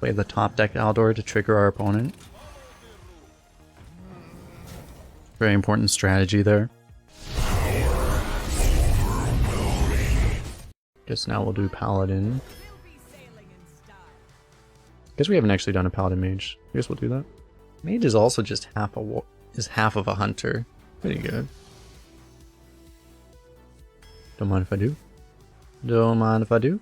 Play the top deck Aldor to trigger our opponent. Very important strategy there. Guess now we'll do Paladin. Guess we haven't actually done a Paladin-Mage. I guess we'll do that. Mage is also just half of a hunter. Pretty good. Don't mind if I do. Don't mind if I do.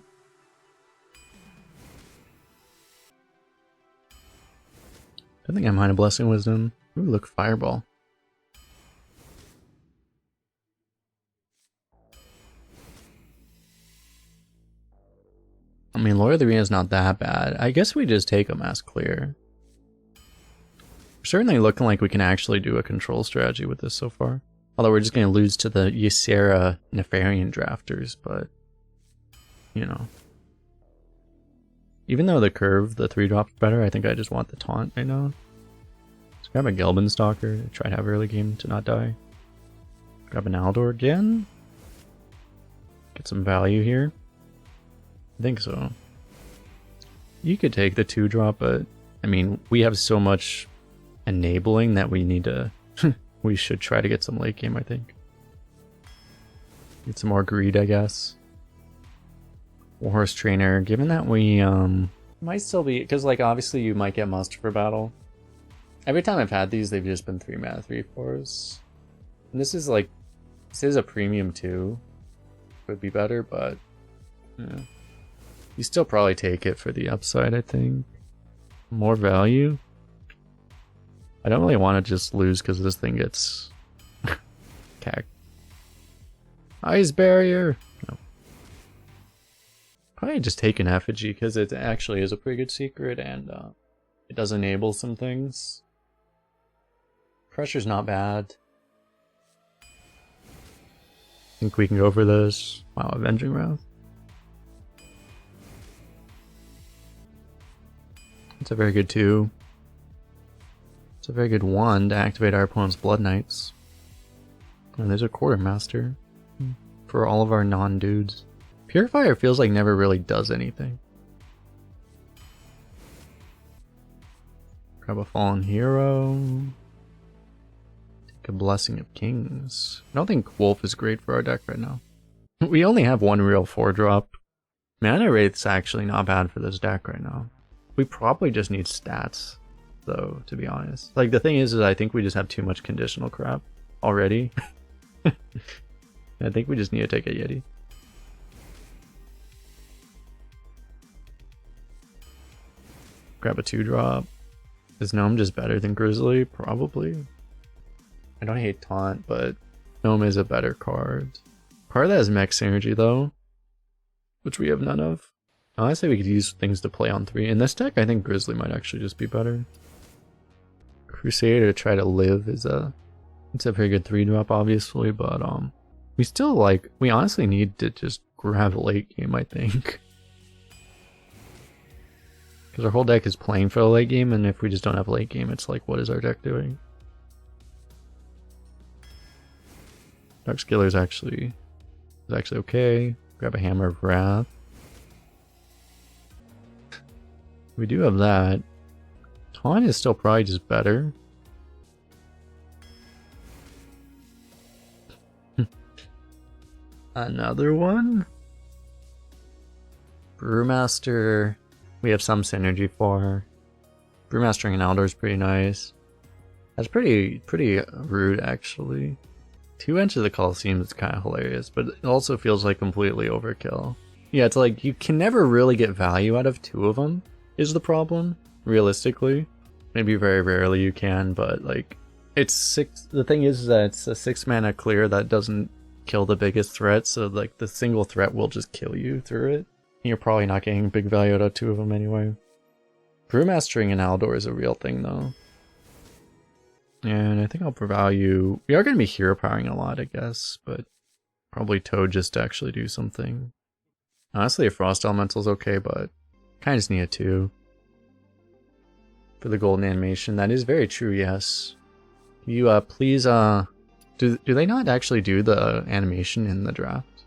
I think I mind a Blessing Wisdom. Ooh, look, Fireball. I mean, Lord of the Arena is not that bad. I guess we just take a Mass Clear. We're certainly looking like we can actually do a control strategy with this so far. Although we're just going to lose to the Ysera Nefarian drafters, but, you know. Even though the curve, the 3-drop's better, I think I just want the taunt right now. Let's grab a Gelbin Stalker, try to have early game to not die. Grab an Aldor again. Get some value here. I think so. You could take the 2-drop, but I mean, we have so much enabling that we need to... we should try to get some late game, I think. Get some more greed, I guess. Warhorse Trainer, given that we might still be... because, like, obviously you might get Muster for battle. Every time I've had these, they've just been 3 mana 3/4s. And this is like... this is a premium too. Would be better, but... yeah. You still probably take it for the upside, I think. More value. I don't really want to just lose because this thing gets... cacked. Ice Barrier! No. Probably just take an Effigy because it actually is a pretty good secret and it does enable some things. Pressure's not bad. Think we can go for this. Wow, Avenging Wrath. It's a very good 2. It's a very good 1 to activate our opponent's Blood Knights. And there's a Quartermaster for all of our non-dudes. Purifier feels like never really does anything. Grab a Fallen Hero. Take a Blessing of Kings. I don't think Wolf is great for our deck right now. We only have one real 4-drop. Mana Wraith's actually not bad for this deck right now. We probably just need stats, though, to be honest. Like, the thing is I think we just have too much conditional crap already. I think we just need to take a Yeti. Grab a 2-drop. Is Gnome just better than Grizzly? Probably. I don't hate Taunt, but Gnome is a better card. Part of that is Mech Synergy, though, which we have none of. Honestly, we could use things to play on 3. In this deck, I think Grizzly might actually just be better. Crusader to try to live is it's a pretty good 3-drop, obviously, but we still we honestly need to just grab late game, I think. Because our whole deck is playing for the late game, and if we just don't have late game, it's like, what is our deck doing? Dark Skiller is actually okay. Grab a Hammer of Wrath. We do have that. Taunt is still probably just better. Another one? Brewmaster, we have some synergy for. Brewmastering an Aldor is pretty nice. That's pretty rude, actually. 2 Enter the Colosseum is kind of hilarious, but it also feels like completely overkill. Yeah, it's like, you can never really get value out of 2 of them, is the problem, realistically. Maybe very rarely you can, but like, it's 6, the thing is that it's a 6 mana clear that doesn't kill the biggest threat, so like the single threat will just kill you through it. You're probably not getting big value out of 2 of them anyway. Brewmastering an Aldor is a real thing though. And I think I'll value... we are going to be hero powering a lot, I guess, but probably Toad just to actually do something. Honestly, a Frost Elemental is okay, but kind of just need a 2. For the golden animation. That is very true, yes. You, please, do they not actually do the animation in the draft?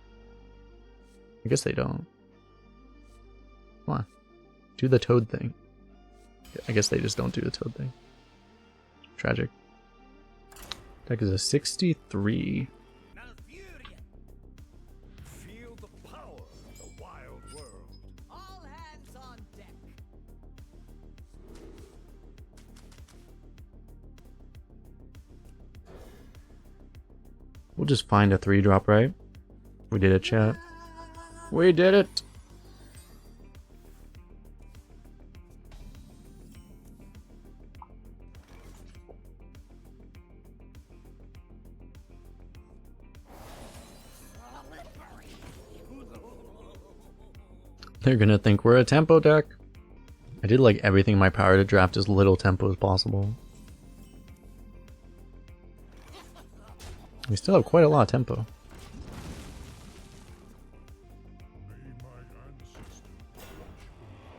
I guess they don't. Come on. Do the Toad thing. I guess they just don't do the toad thing. Tragic. Deck is a 63. Feel the power of the wild world. All hands on deck. We'll just find a 3-drop, right? We did it, chat. We did it! They're gonna think we're a tempo deck. I did like everything in my power to draft as little tempo as possible. We still have quite a lot of tempo.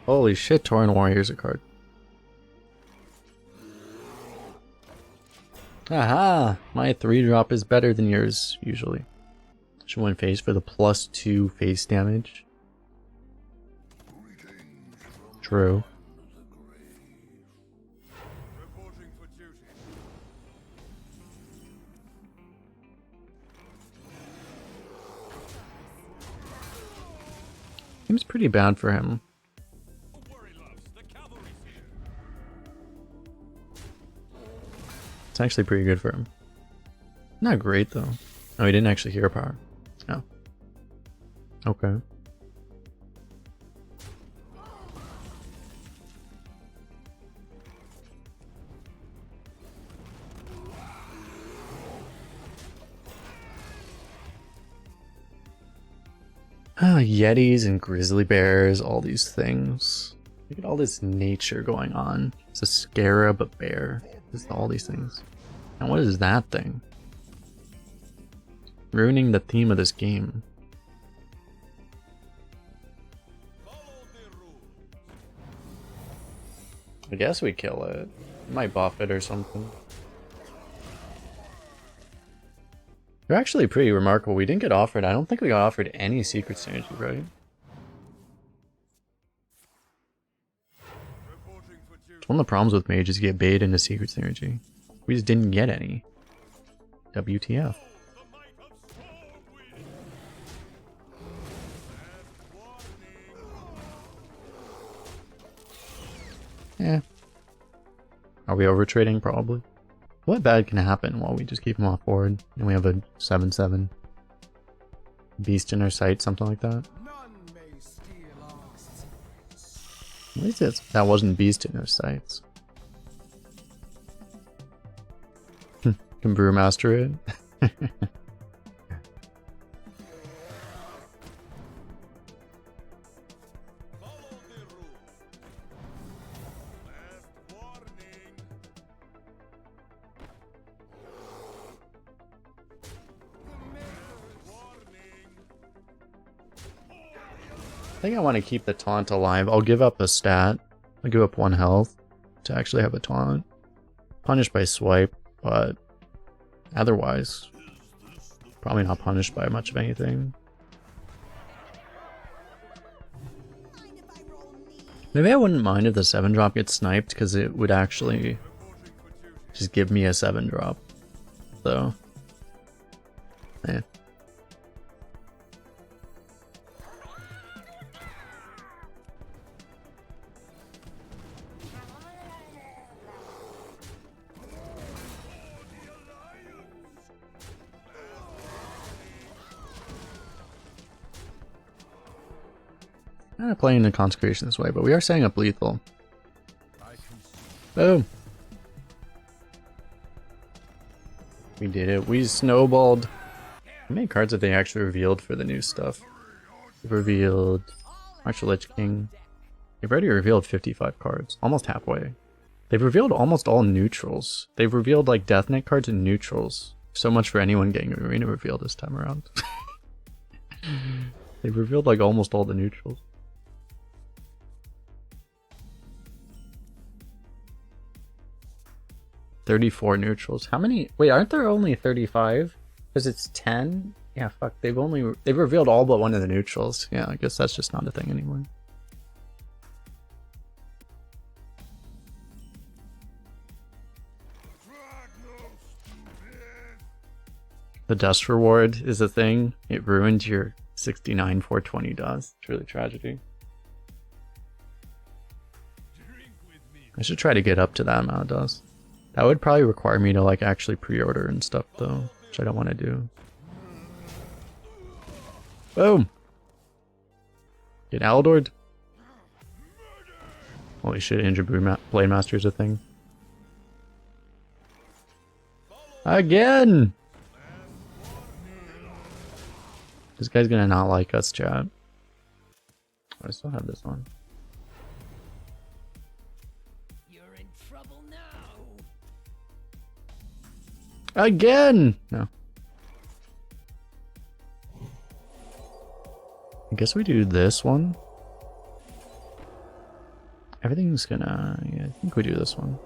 Holy shit, Tauren Warrior's a card. Aha! My 3-drop is better than yours, usually. Should win face for the +2 face damage. True. Reporting for duty. Seems pretty bad for him. Worry loves the cavalry's here. It's actually pretty good for him. Not great though. Oh, he didn't actually hero power. Oh. Okay. Yetis and grizzly bears, all these things. Look at all this nature going on. It's a scarab, a bear. Just all these things. And what is that thing? Ruining the theme of this game. Follow the rules. I guess we kill it. Might buff it or something. They're actually pretty remarkable. We didn't get offered. I don't think we got offered any secret synergy, right? Reporting for duty. It's one of the problems with mages, you get baited into secret synergy. We just didn't get any. WTF. The might of Stormwind. And warning. Eh. Are we overtrading? Probably. What bad can happen while we just keep him off board and we have a 7/7 beast in our sight, something like that? None may steal our secrets. What is this? That wasn't beast in our sights. Can Brewmaster it? Follow the rules. Last warning. Warning. I think I want to keep the taunt alive. I'll give up a stat. I'll give up 1 health to actually have a taunt. Punished by swipe, but otherwise, probably not punished by much of anything. Maybe I wouldn't mind if the 7-drop gets sniped because it would actually just give me a 7-drop. So, eh. I'm not playing the consecration this way, but we are setting up lethal. Boom. We did it. We snowballed. How many cards have they actually revealed for the new stuff? They've revealed Martial Lich King. They've already revealed 55 cards. Almost halfway. They've revealed almost all neutrals. They've revealed like Death Knight cards and neutrals. So much for anyone getting an arena reveal this time around. They've revealed like almost all the neutrals. $34 neutrals. How many? Wait, aren't there only 35? Because it's 10? Yeah, fuck. They've revealed all but one of the neutrals. Yeah, I guess that's just not a thing anymore. The dust reward is a thing. It ruined your 69 420 dust. It's really tragedy. I should try to get up to that amount of dust. That would probably require me to like actually pre-order and stuff though, which I don't want to do. Boom! Get Aldored. Holy shit, Injured Blade Master is a thing. Again! This guy's gonna not like us, chat. I still have this on. You're in trouble now. Again! No. I guess we do this one. Everything's gonna... yeah, I think we do this one.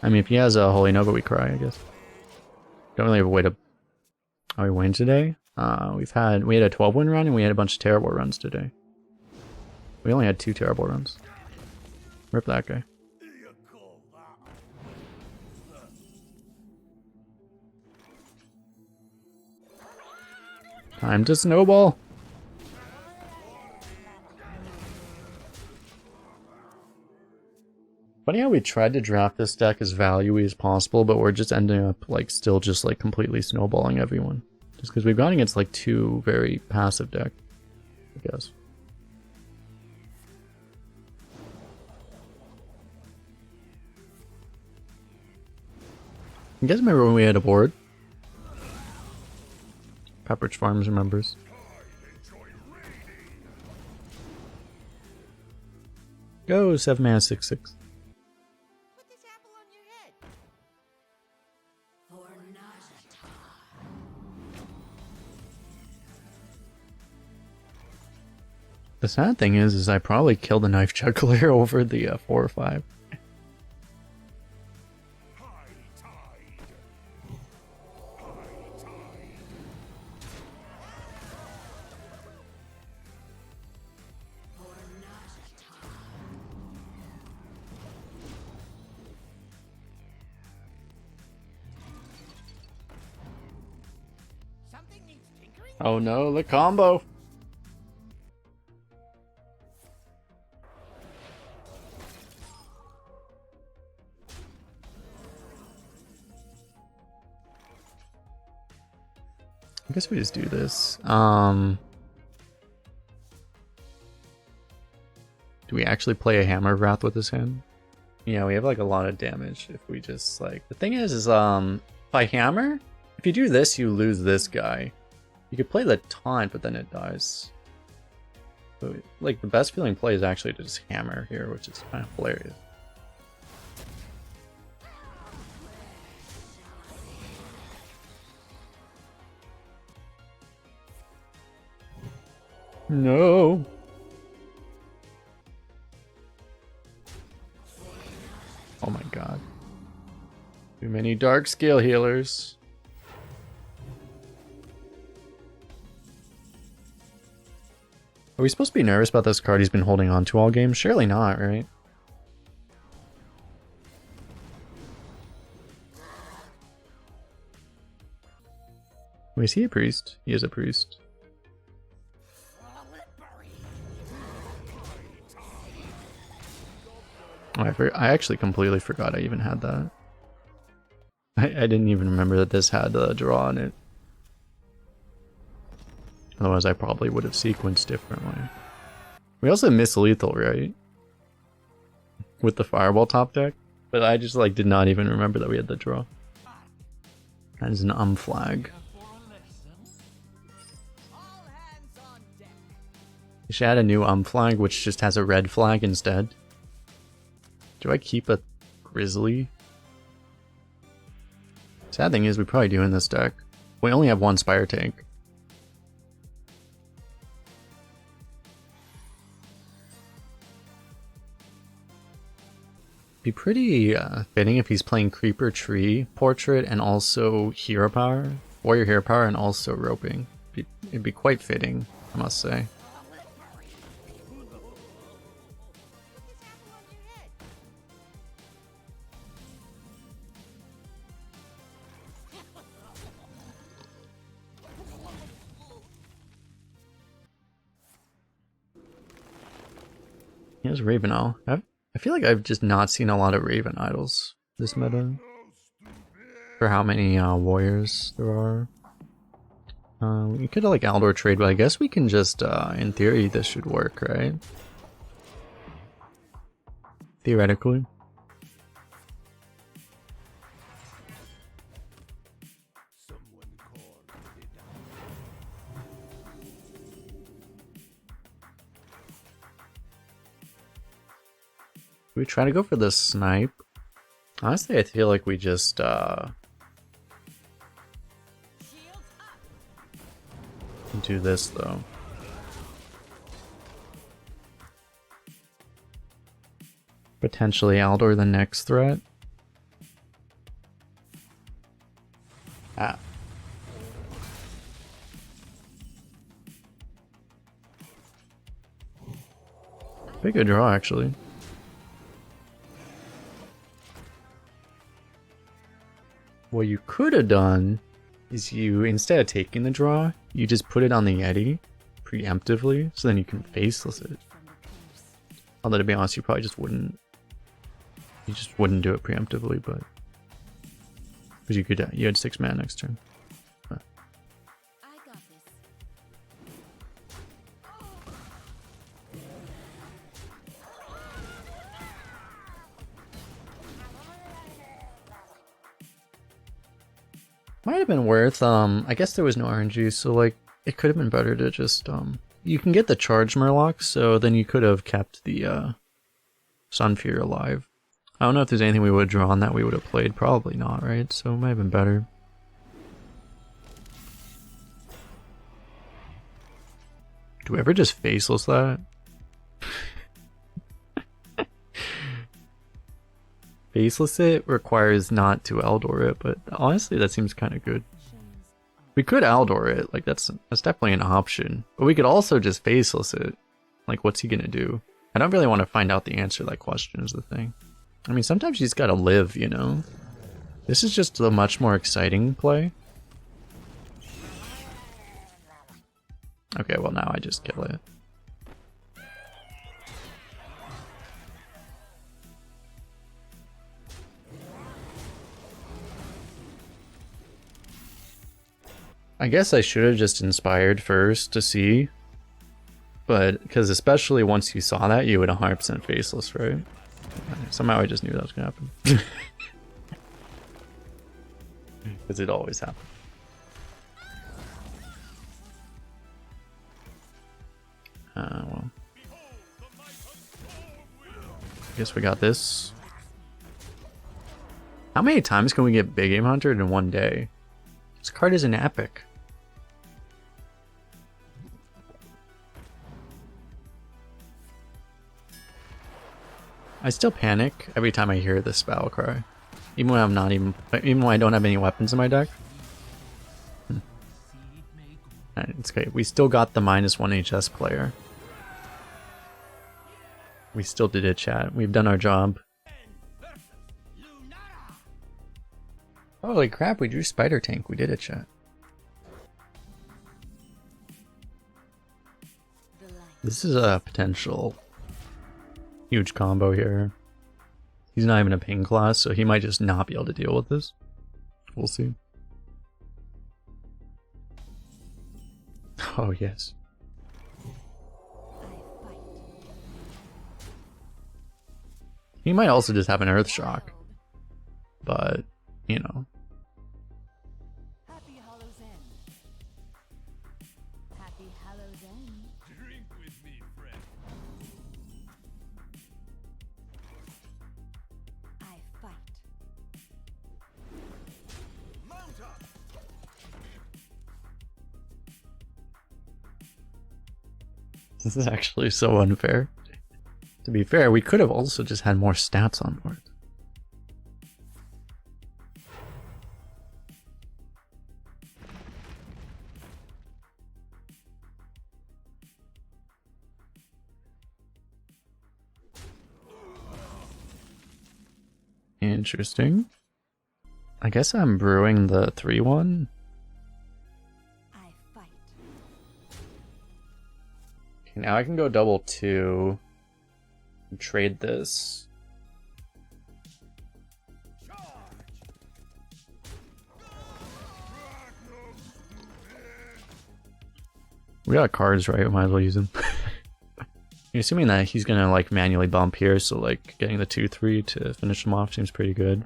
I mean, if he has a Holy Nova, we cry, I guess. Don't really have a way to... Are we winning today? We had a 12-win run and we had a bunch of terrible runs today. We only had 2 terrible runs. Rip that guy. Time to snowball. Funny how we tried to draft this deck as value-y as possible, but we're just ending up like still just like completely snowballing everyone. Just because we've gone against like 2 very passive decks, I guess. You guys remember when we had a board? Pepperidge Farms remembers. Go 7 mana 6/6. Put this apple on your head. For Nazata. The sad thing is I probably killed the Knife Juggler over the 4 or 5. Something needs tinkering? Oh no, the combo! I guess we just do this. Do we actually play a Hammer of Wrath with this hand? Yeah, we have like a lot of damage if we just like... The thing is by Hammer, if you do this, you lose this guy. You could play the Taunt, but then it dies. So, like, the best feeling play is actually to just Hammer here, which is kind of hilarious. No. Oh my god. Too many dark scale healers. Are we supposed to be nervous about this card he's been holding on to all game? Surely not, right? Wait, is he a priest? He is a priest. Oh, I actually completely forgot I even had that. I didn't even remember that this had a draw on it. Otherwise I probably would have sequenced differently. We also miss lethal, right? With the fireball top deck. But I just like did not even remember that we had the draw. That is an flag. All hands on deck. You should add a new flag which just has a red flag instead. Do I keep a Grizzly? Sad thing is we probably do in this deck. We only have 1 Spire tank. Be pretty fitting if he's playing Creeper Tree Portrait and also Hero Power, Warrior Hero Power, and also Roping. It'd be quite fitting, I must say. Here's Raven Owl. I feel like I've just not seen a lot of Raven idols this meta. For how many warriors there are. You could like Aldor trade, but I guess we can just, in theory, this should work, right? Theoretically. We try to go for the snipe. Honestly, I feel like we just Shields up. do this though. Potentially Aldor the next threat. Ah. Pretty good draw actually. What you could have done is you, instead of taking the draw, you just put it on the Yeti preemptively, so then you can faceless it. Although to be honest, you probably just wouldn't. You just wouldn't do it preemptively, but because you could, you had 6 mana next turn. But. I got this. Might have been worth, I guess there was no RNG, so like, it could have been better to just, you can get the charge Murloc, so then you could have kept the, Sunfear alive. I don't know if there's anything we would have drawn that we would have played, probably not, right? So it might have been better. Do we ever just faceless that? Faceless it requires not to Aldor it, but honestly that seems kind of good. We could Aldor it, like that's definitely an option. But we could also just faceless it. Like what's he gonna do? I don't really want to find out the answer to that question is the thing. I mean sometimes you just gotta live, you know? This is just a much more exciting play. Okay, well now I just kill it. I guess I should have just inspired first to see. But, because especially once you saw that, you would 100% faceless, right? Somehow I just knew that was going to happen. Because it always happens. Well. I guess we got this. How many times can we get Big Game Hunter in one day? This card is an epic. I still panic every time I hear this battle cry. Even when even when I don't have any weapons in my deck. It's great. We still got the -1 HS player. We still did it, chat. We've done our job. Holy crap, we drew Spider Tank. We did it, chat. This is a potential huge combo here. He's not even a ping class, so he might just not be able to deal with this. We'll see. Oh, yes. He might also just have an Earth Shock. But, you know. Happy Hollow's End. Happy Hollow's End. Drink with me, friend. I fight. Mount up. This is actually so unfair. To be fair, we could have also just had more stats on board. Interesting. I guess I'm brewing the 3-1. I fight. Okay, now I can go double 2. Trade this. We got cards, right? We might as well use them. You're assuming that he's gonna like manually bump here, so like getting the 2-3 to finish him off seems pretty good.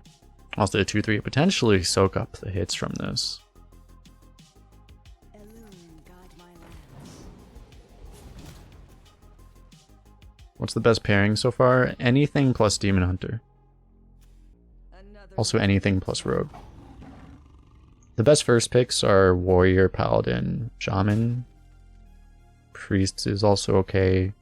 Also the 2-3 potentially soak up the hits from this. What's the best pairing so far? Anything plus Demon Hunter. Also anything plus Rogue. The best first picks are Warrior, Paladin, Shaman. Priest is also okay.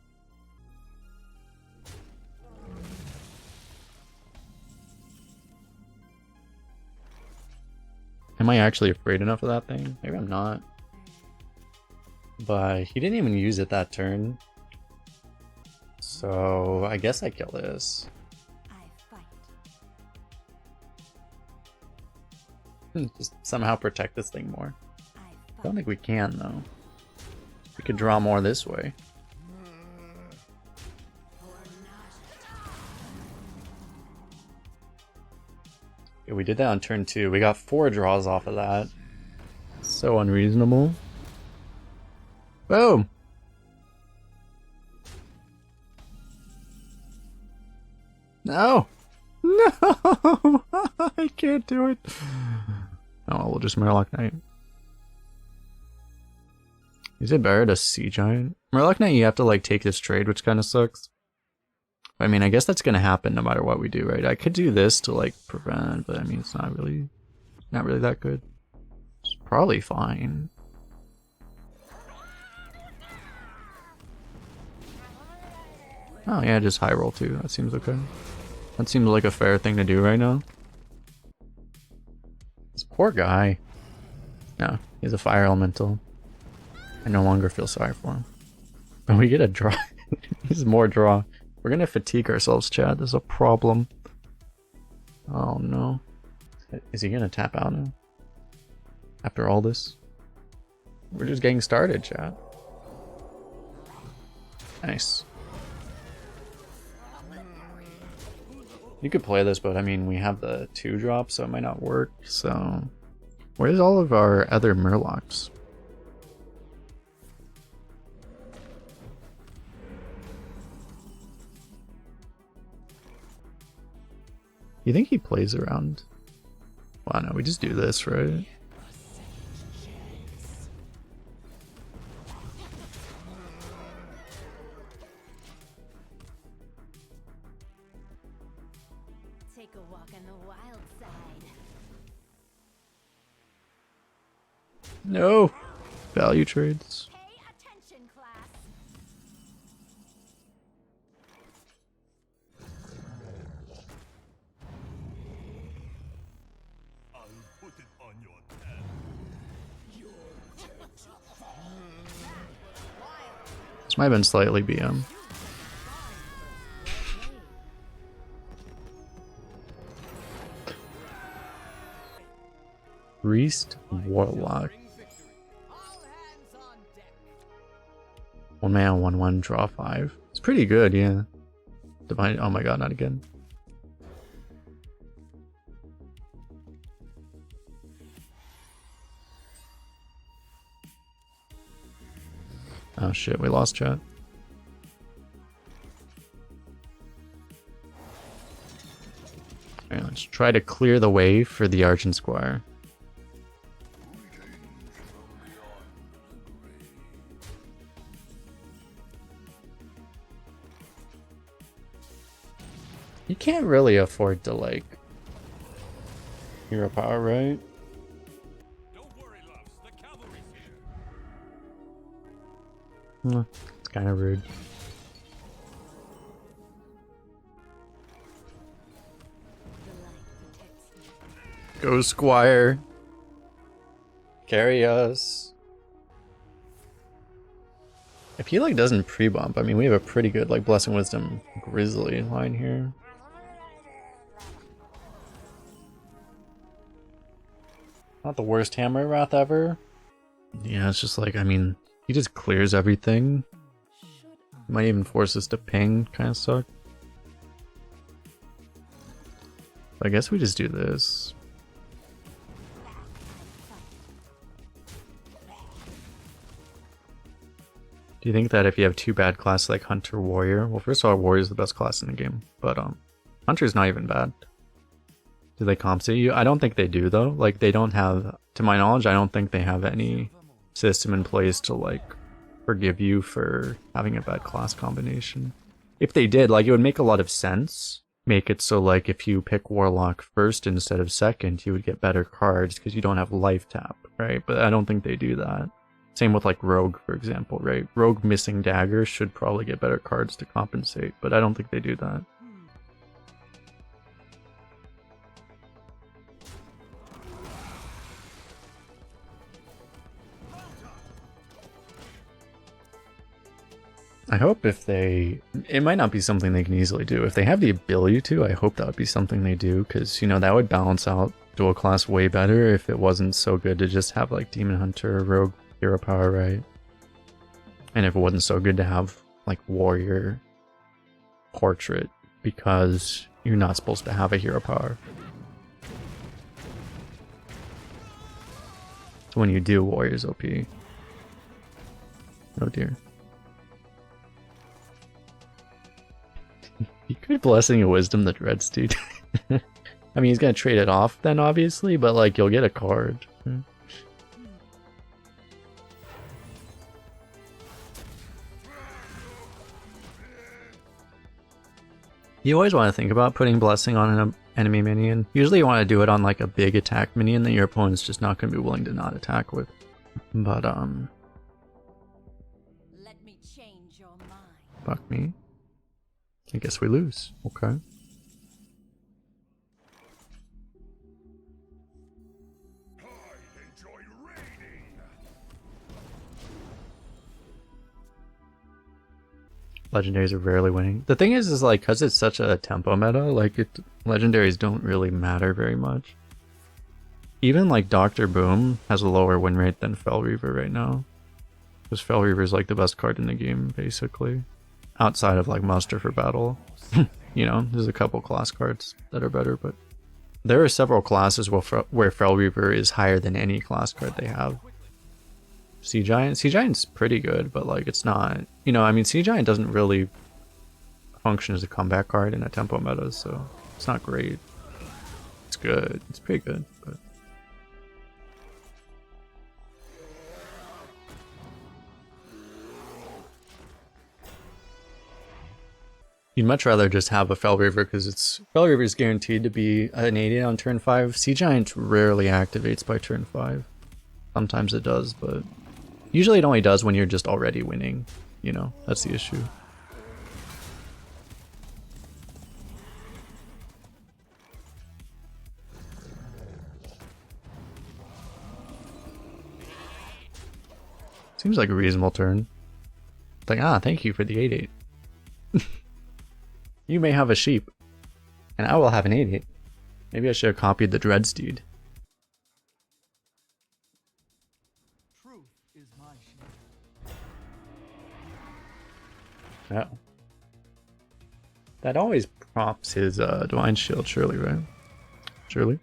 Am I actually afraid enough of that thing? Maybe I'm not. But he didn't even use it that turn. So I guess I kill this. Just somehow protect this thing more. I don't think we can though. We could draw more this way. Yeah, we did that on turn 2. We got 4 draws off of that. So unreasonable. Boom! No! No! I can't do it. Oh, we'll just Murloc Knight. Is it better to Sea Giant? Murloc Knight, you have to like take this trade, which kind of sucks. I mean, I guess that's gonna happen no matter what we do, right? I could do this to like prevent, but I mean, it's not really that good. It's probably fine. Oh yeah, just high roll too. That seems okay. That seems like a fair thing to do right now. This poor guy. No, he's a fire elemental. I no longer feel sorry for him. But we get a draw. He's more draw. We're gonna fatigue ourselves, Chad. There's a problem. Oh no. Is he gonna tap out now? After all this? We're just getting started, Chad. Nice. You could play this, but I mean, we have the 2 drop, so it might not work. So, where's all of our other Murlocs? You think he plays around? Well, no, we just do this, right? Take a walk on the wild side. No! Value trades. Pay attention, class. I'll put it on your tab. This might have been slightly BM. Priest Warlock. 1 mana, 1/1, draw 5. It's pretty good, yeah. Divine. Oh my god, not again. Oh shit, we lost chat. Alright, let's try to clear the way for the Argent Squire. You can't really afford to, like, hero power, right? Don't worry, loves. The cavalry's here. It's kind of rude. Go, Squire. Carry us. If he, like, doesn't pre-bump, I mean, we have a pretty good, like, Blessing Wisdom Grizzly line here. Not the worst Hammer Wrath ever. Yeah, it's just like, I mean, he just clears everything. Might even force us to ping, kind of suck. I guess we just do this. Do you think that if you have two bad classes like Hunter, Warrior... Well, first of all, Warrior is the best class in the game, but Hunter's not even bad. Do they compensate you? I don't think they do, though. Like, they don't have... To my knowledge, I don't think they have any system in place to, like, forgive you for having a bad class combination. If they did, like, it would make a lot of sense. Make it so, like, if you pick Warlock first instead of second, you would get better cards because you don't have life tap, right? But I don't think they do that. Same with like Rogue, for example, right? Rogue missing Dagger should probably get better cards to compensate, but I don't think they do that. I hope if they... It might not be something they can easily do. If they have the ability to, I hope that would be something they do, because, you know, that would balance out dual class way better if it wasn't so good to just have like Demon Hunter, Rogue, Hero Power, right? And if it wasn't so good to have like Warrior Portrait, because you're not supposed to have a Hero Power. So when you do, Warrior's OP. Oh dear. You could Blessing of Wisdom the Dreads, dude. I mean, he's gonna trade it off then, obviously, but like, you'll get a card. You always want to think about putting Blessing on an enemy minion. Usually you want to do it on like a big attack minion that your opponent's just not going to be willing to not attack with. But, Let me change your mind. fuck me. I guess we lose. Okay. Legendaries are rarely winning. The thing is like, because it's such a tempo meta, like, legendaries don't really matter very much. Even like Dr. Boom has a lower win rate than Fel Reaver right now. Because Fel Reaver is like the best card in the game, basically. Outside of like Muster for Battle. You know, there's a couple class cards that are better, but there are several classes where Fel Reaver is higher than any class card they have. Sea Giant? Sea Giant's pretty good, but like, it's not... You know, I mean, Sea Giant doesn't really function as a comeback card in a tempo meta, so it's not great. It's good. It's pretty good, but... You'd much rather just have a Fel Reaver, because Fel Reaver is guaranteed to be an 80 on turn 5. Sea Giant rarely activates by turn 5. Sometimes it does, but... Usually it only does when you're just already winning, you know, that's the issue. Seems like a reasonable turn. It's like, ah, thank you for the 8-8. You may have a sheep, and I will have an 8-8. Maybe I should have copied the Dreadsteed. Oh. That always prompts his Divine Shield, surely, right? Surely.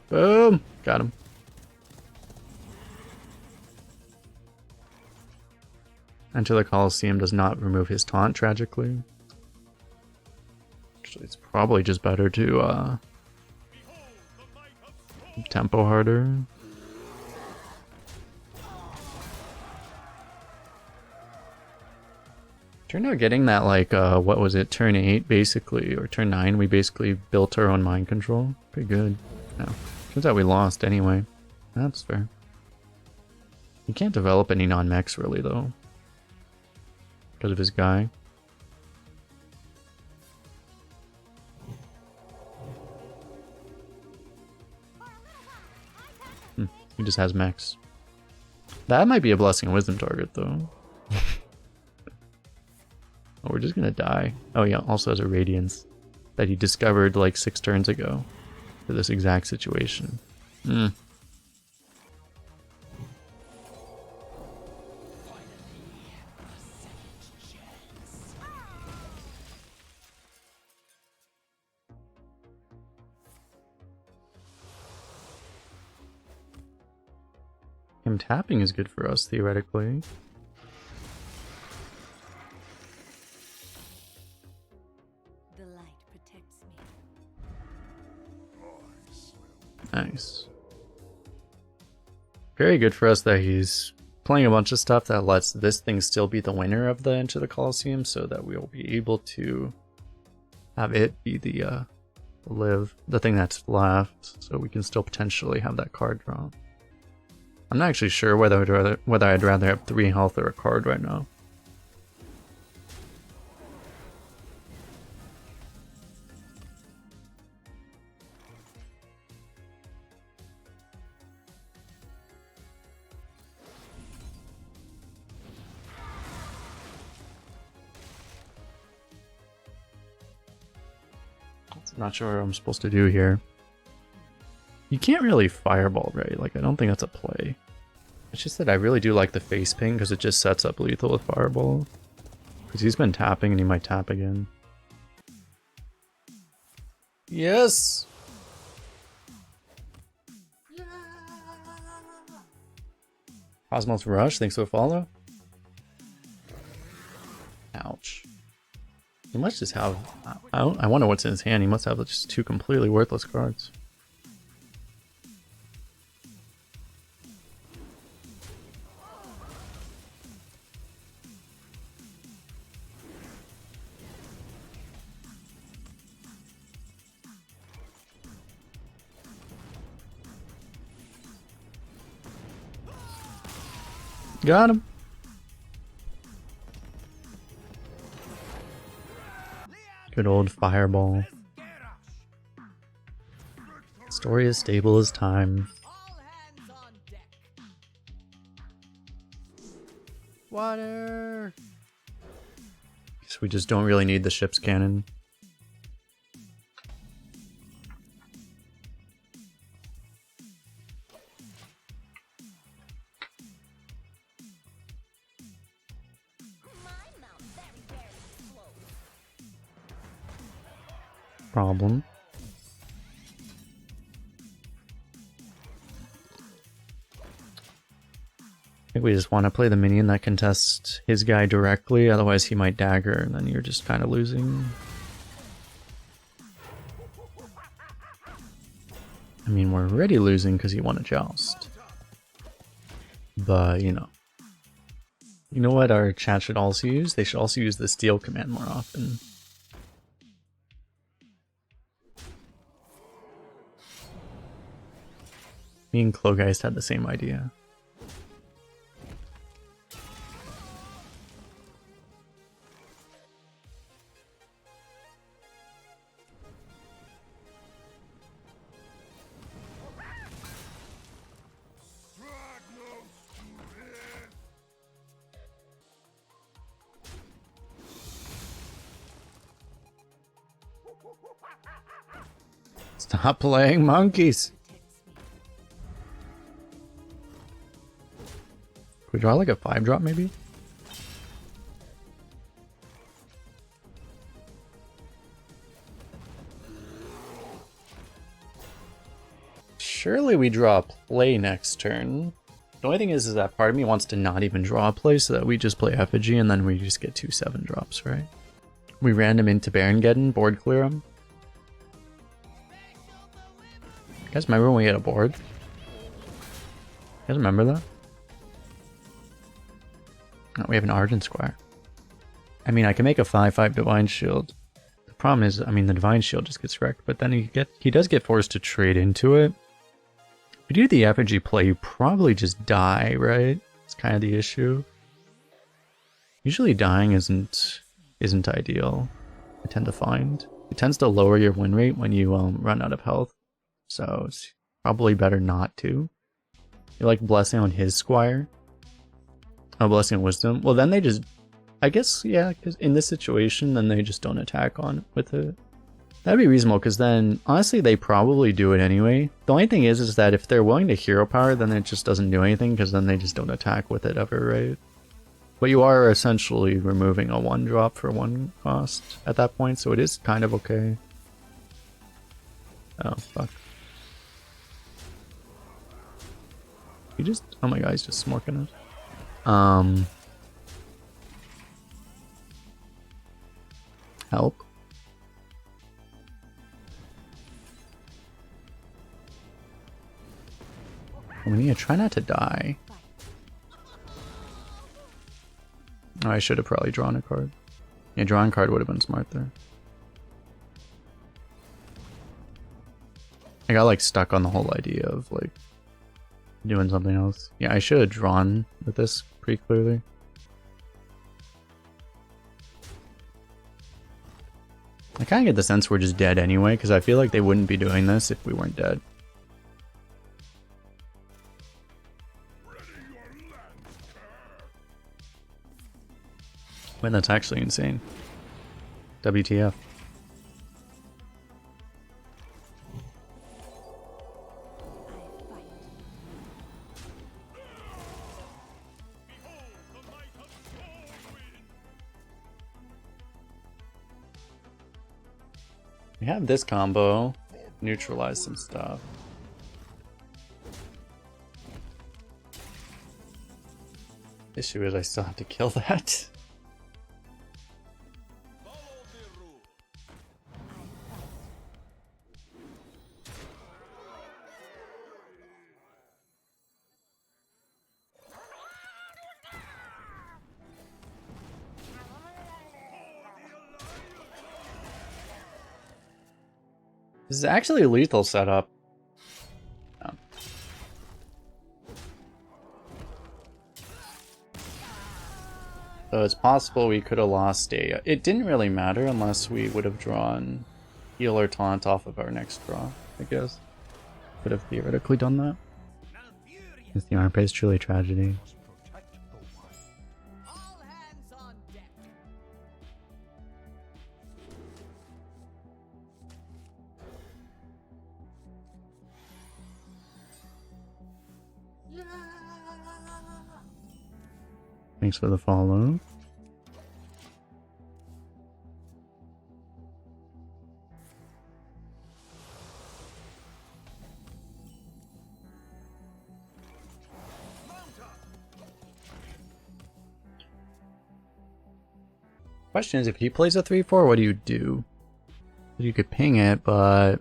Boom! Got him. Enter the Colosseum does not remove his taunt, tragically. Actually, it's probably just better to tempo harder. Turned out getting that, like, what was it, turn 8, basically, or turn 9, we basically built our own mind control. Pretty good. No. Turns out we lost anyway. That's fair. You can't develop any non-mechs, really, though. Because of his guy. He just has mechs. That might be a Blessing of Wisdom target, though. Oh, we're just gonna die. Oh yeah, also has a Radiance that he discovered like 6 turns ago for this exact situation. Him tapping is good for us, theoretically. The light protects me. Nice. Very good for us that he's playing a bunch of stuff that lets this thing still be the winner of the Into the Colosseum, so that we'll be able to have it be the the thing that's left, so we can still potentially have that card draw. I'm not actually sure whether I'd rather have 3 health or a card right now. Not sure what I'm supposed to do here. You can't really fireball, right? Like, I don't think that's a play. It's just that I really do like the face ping because it just sets up lethal with fireball. Because he's been tapping and he might tap again. Yes! Yeah! Cosmos Rush, thanks for the follow. Ouch. He must just have... I wonder what's in his hand. He must have just 2 completely worthless cards. Got him. Good old fireball. Story as stable as time. Water. Guess we just don't really need the ship's cannon. Problem. I think we just want to play the minion that can test his guy directly, otherwise he might dagger and then you're just kind of losing. I mean, we're already losing because he won a joust. But, you know. You know what our chat should also use? They should also use the steal command more often. Me and Clogeist had the same idea. Stop playing monkeys! Could we draw like a 5-drop maybe? Surely we draw a play next turn. The only thing is that part of me wants to not even draw a play so that we just play effigy and then we just get 2 7-drops, right? We random into Barongeddon, board clear him. You guys remember when we had a board? You guys remember that? No, we have an Argent Squire. I mean, I can make a 5/5 Divine Shield. The problem is, I mean, the Divine Shield just gets wrecked, but then he does get forced to trade into it. If you do the effigy play, you probably just die, right? It's kind of the issue. Usually dying isn't ideal, I tend to find. It tends to lower your win rate when you run out of health. So it's probably better not to. You like Blessing on his Squire? Oh, Blessing on Wisdom? Well, then they just... I guess, yeah, because in this situation, then they just don't attack on with it. That'd be reasonable, because then, honestly, they probably do it anyway. The only thing is that if they're willing to hero power, then it just doesn't do anything, because then they just don't attack with it ever, right? But you are essentially removing a 1-drop for 1 cost at that point, so it is kind of okay. Oh, fuck. He just, oh my god, he's just smorking us. Help. We need to try not to die. Oh, I should have probably drawn a card. Yeah, drawing a card would have been smart there. I got like stuck on the whole idea of like doing something else. Yeah, I should have drawn with this pretty clearly. I kind of get the sense we're just dead anyway, because I feel like they wouldn't be doing this if we weren't dead. But that's actually insane. WTF. We have this combo. Neutralize some stuff. Issue is I still have to kill that. This is actually a lethal setup. Oh. So it's possible we could have lost a... It didn't really matter unless we would have drawn heal or taunt off of our next draw, I guess. Could have theoretically done that. Is the arm phase truly tragedy? Thanks for the follow. Question is, if he plays a 3/4, what do you do? You could ping it, but...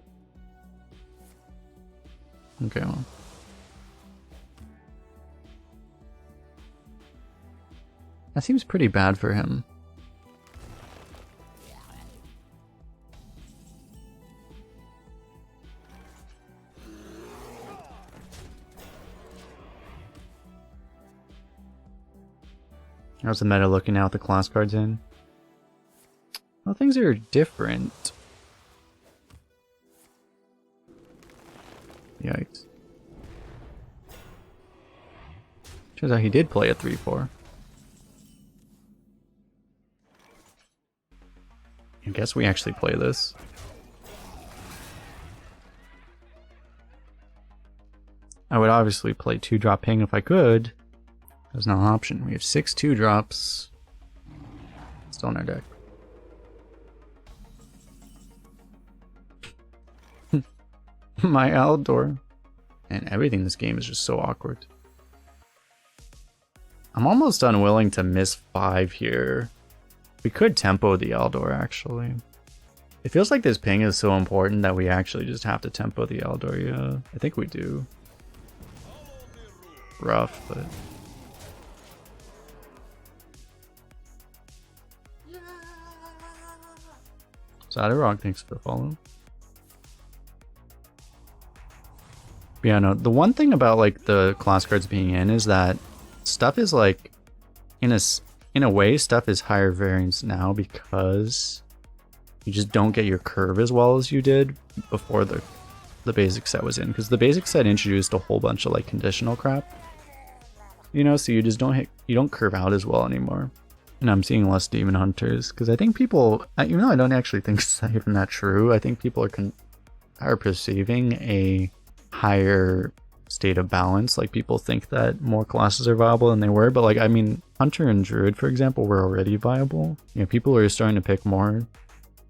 Okay, well. That seems pretty bad for him. How's the meta looking now with the class cards in? Well, things are different. Yikes. Turns out he did play a 3/4. I guess we actually play this. I would obviously play 2-drop ping if I could. There's no option. We have 6 2-drops still in our deck. My Aldor. And everything in this game is just so awkward. I'm almost unwilling to miss 5 here. We could tempo the Aldor, actually. It feels like this ping is so important that we actually just have to tempo the Aldor, yeah. I think we do. Rough, but... Zadarog, thanks for the follow. But yeah, no, the one thing about like the class cards being in is that stuff is like, in a way, stuff is higher variance now because you just don't get your curve as well as you did before the basic set was in. Because the basic set introduced a whole bunch of like conditional crap, you know, so you just don't curve out as well anymore. And I'm seeing less demon hunters because I think people, even though I don't actually think it's even that true, I think people are perceiving a higher state of balance. Like people think that more classes are viable than they were, but like I mean Hunter and Druid, for example, were already viable. You know, people are starting to pick more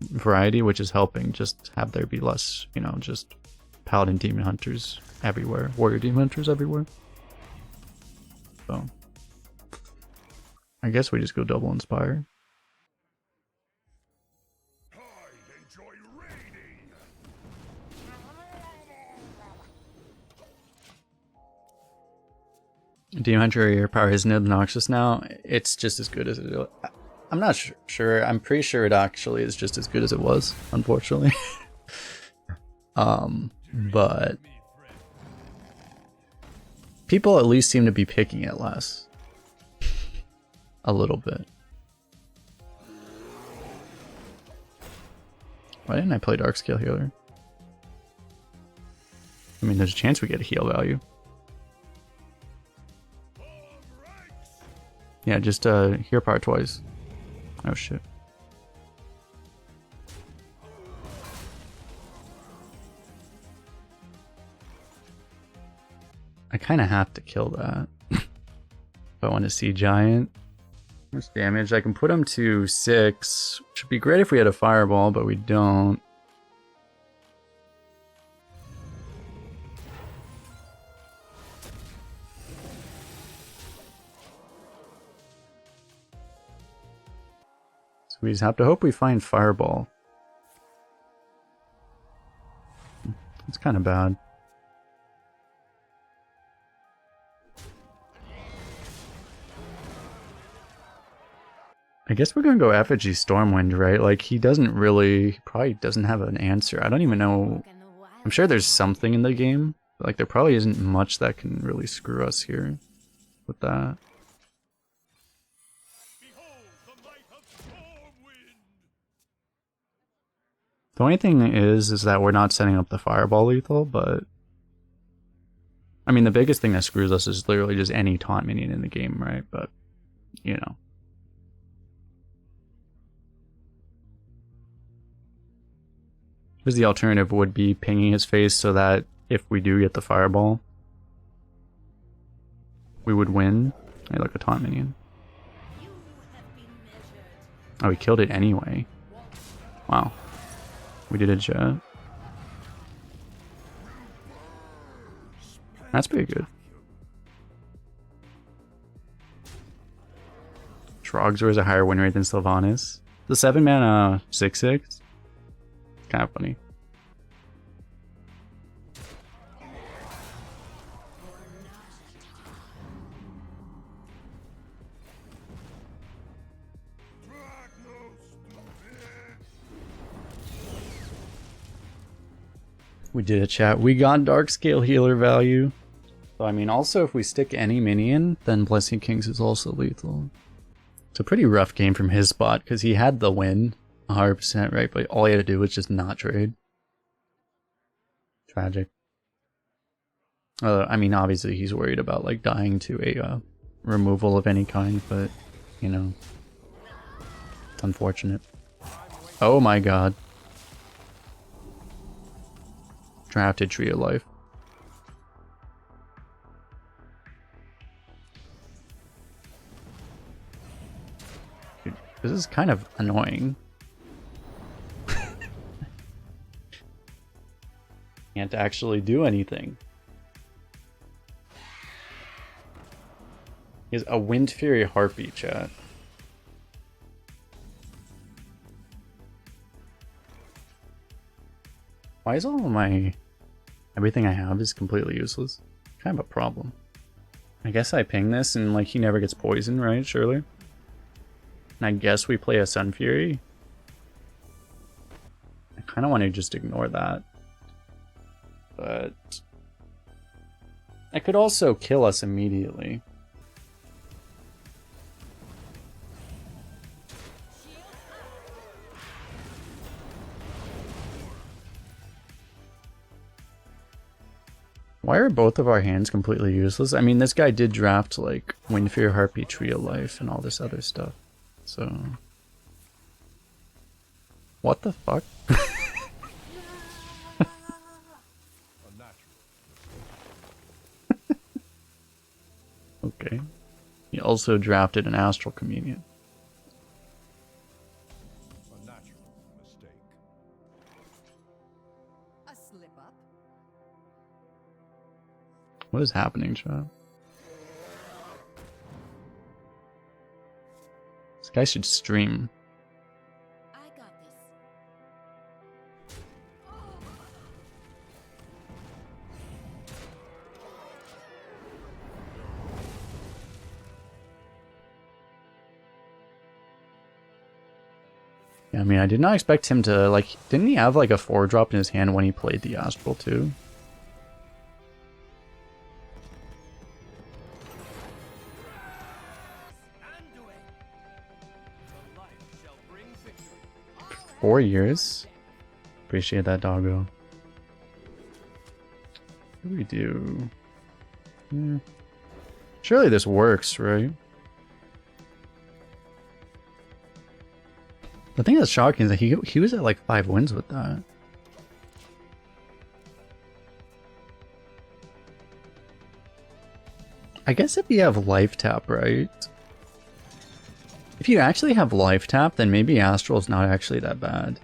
variety, which is helping just have there be less, you know, just Paladin Demon Hunters everywhere, Warrior Demon Hunters everywhere. So I guess we just go double inspire. Enjoy raiding. Demon Hunter, your power isn't obnoxious now. It's just as good as it. I'm not sure. I'm pretty sure it actually is just as good as it was, unfortunately. But people at least seem to be picking it less. A little bit. Why didn't I play Dark Scale Healer? I mean, there's a chance we get a heal value. Yeah, just heal power twice. Oh shit. I kind of have to kill that. If I want to see Giant. Much damage. I can put him to 6. Which would be great if we had a fireball, but we don't. So we just have to hope we find fireball. It's kind of bad. I guess we're gonna go Effigy Stormwind, right? Like, he probably doesn't have an answer. I don't even know. I'm sure there's something in the game, but like there probably isn't much that can really screw us here with that. The only thing is that we're not setting up the fireball lethal, but I mean the biggest thing that screws us is literally just any taunt minion in the game, right? But you know. Because the alternative would be pinging his face so that if we do get the fireball, we would win. Hey, look, a taunt minion. Oh, we killed it anyway. Wow. We did a jet. That's pretty good. Trogzor has a higher win rate than Sylvanas. The 7-mana 6/6. Kind of funny. We did a chat. We got Dark Scale Healer value. So I mean, also if we stick any minion, then Blessing Kings is also lethal. It's a pretty rough game from his spot because he had the win. 100%, right? But all he had to do was just not trade. Tragic. I mean, obviously he's worried about like dying to a removal of any kind, but you know, it's unfortunate. Oh my god. Drafted Tree of Life. Dude, this is kind of annoying. Can't actually do anything. He has a Wind Fury Heartbeat, chat. Why is all of my... everything I have is completely useless? Kind of a problem. I guess I ping this and like he never gets poisoned, right? Surely? And I guess we play a Sun Fury? I kind of want to just ignore that. But... I could also kill us immediately. Why are both of our hands completely useless? I mean, this guy did draft, like, Wind Fury, Heartbeat, Tree of Life, and all this other stuff. So... what the fuck? Okay. He also drafted an Astral Communion. A natural mistake. A slip up. What is happening, chat? This guy should stream. I got this. Yeah, I mean, I did not expect him to, like, didn't he have like a 4-drop in his hand when he played the Astral too? Undo it. The light shall bring victory. 4 years? Appreciate that, doggo. What do we do? Surely this works, right? The thing that's shocking is that he was at like 5 wins with that. I guess if you have life tap, right? If you actually have life tap, then maybe Astral's not actually that bad.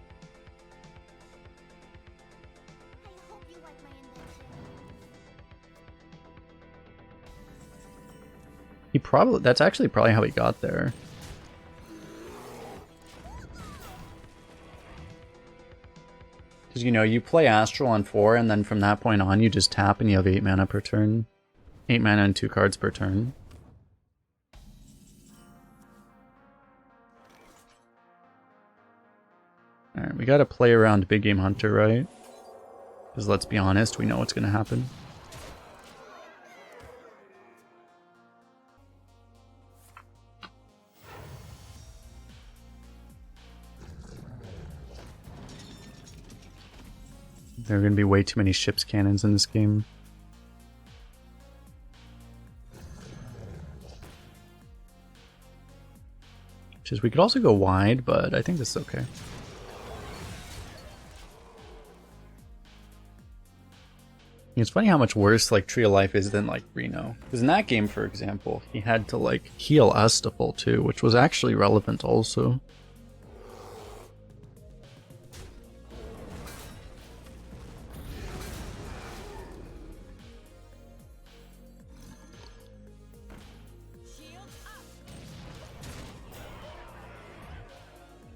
I hope you like my invention. He probably, that's actually probably how he got there. Because, you know, you play Astral on 4, and then from that point on, you just tap and you have 8 mana per turn. 8 mana and 2 cards per turn. Alright, we gotta play around Big Game Hunter, right? Because let's be honest, we know what's gonna happen. There are going to be way too many ships cannons in this game. We could also go wide, but I think this is okay. It's funny how much worse like Tree of Life is than like Reno. Because in that game, for example, he had to like heal us to full 2, which was actually relevant also.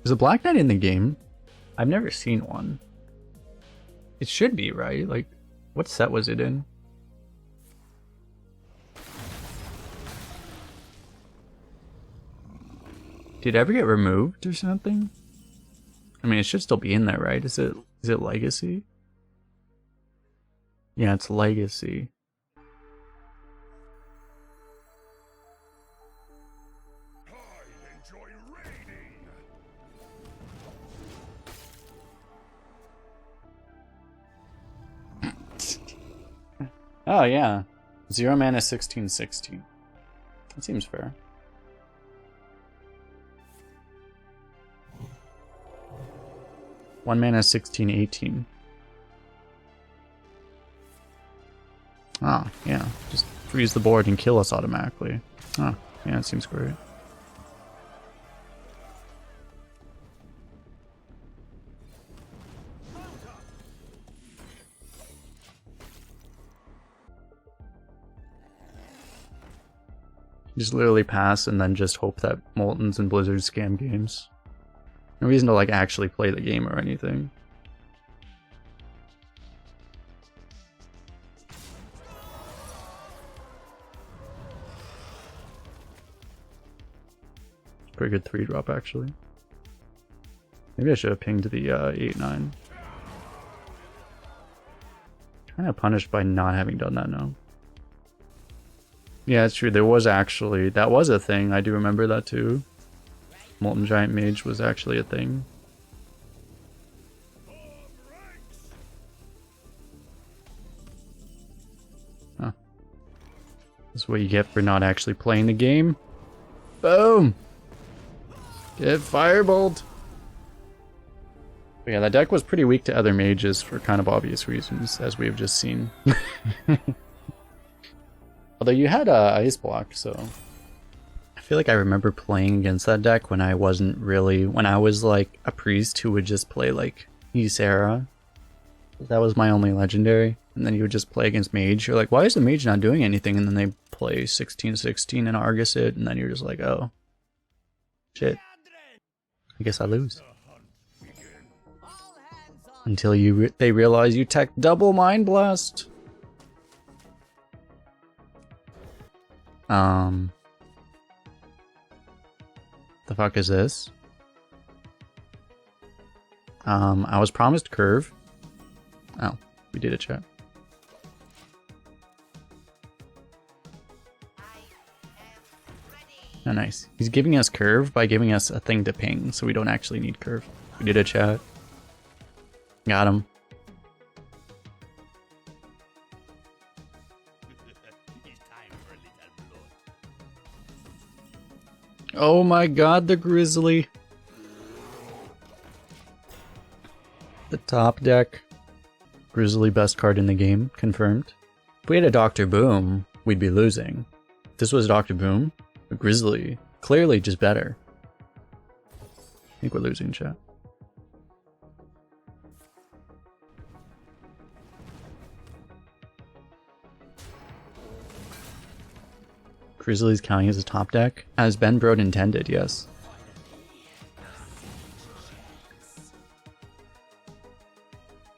Is a Black Knight in the game? I've never seen one. It should be, right? Like, what set was it in? Did it ever get removed or something? I mean, it should still be in there, right? Is it Legacy? Yeah, it's Legacy. I enjoy raiding. Oh, yeah. 0 mana 16/16. That seems fair. One mana 16/18. Oh, yeah. Just freeze the board and kill us automatically. Oh, yeah, it seems great. Just literally pass and then just hope that Moltons and Blizzards scam games. No reason to like actually play the game or anything. Pretty good 3-drop actually. Maybe I should have pinged the 8/9. Kind of punished by not having done that now. Yeah, it's true. There was actually, that was a thing. I do remember that too. Molten Giant Mage was actually a thing. Huh. This is what you get for not actually playing the game. Boom! Get Firebolt! But yeah, that deck was pretty weak to other mages for kind of obvious reasons, as we have just seen. Although you had Ice Block, so... I feel like I remember playing against that deck when I wasn't really... When I was like a priest who would just play like Ysera. That was my only legendary. And then you would just play against Mage. You're like, why is the Mage not doing anything? And then they play 16/16 and Argus it, and then you're just like, oh. Shit. I guess I lose. All hands on. Until they realize you tech double Mind Blast. The fuck is this? I was promised curve. Oh, we did a chat. Oh, nice. He's giving us curve by giving us a thing to ping, so we don't actually need curve. We did a chat. Got him. Oh my god, the Grizzly. The top deck. Grizzly best card in the game, confirmed. If we had a Dr. Boom, we'd be losing. If this was Dr. Boom, a Grizzly, clearly just better. I think we're losing, chat. Grizzly's counting as a top deck? As Ben Brode intended, yes.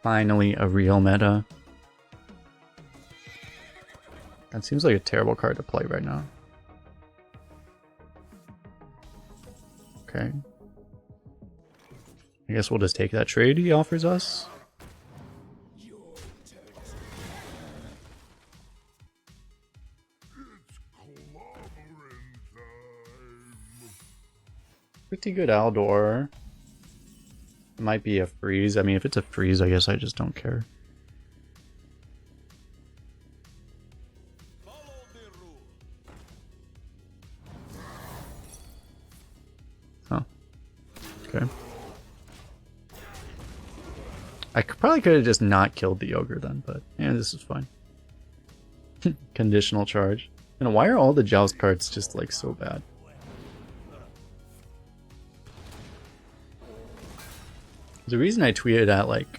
Finally, a real meta. That seems like a terrible card to play right now. Okay. I guess we'll just take that trade he offers us. Pretty good Aldor. It might be a freeze. I mean, if it's a freeze, I guess I just don't care. Oh. Okay. I probably could have just not killed the ogre then, but yeah, this is fine. Conditional charge. And why are all the Joust cards just like so bad? The reason I tweeted at like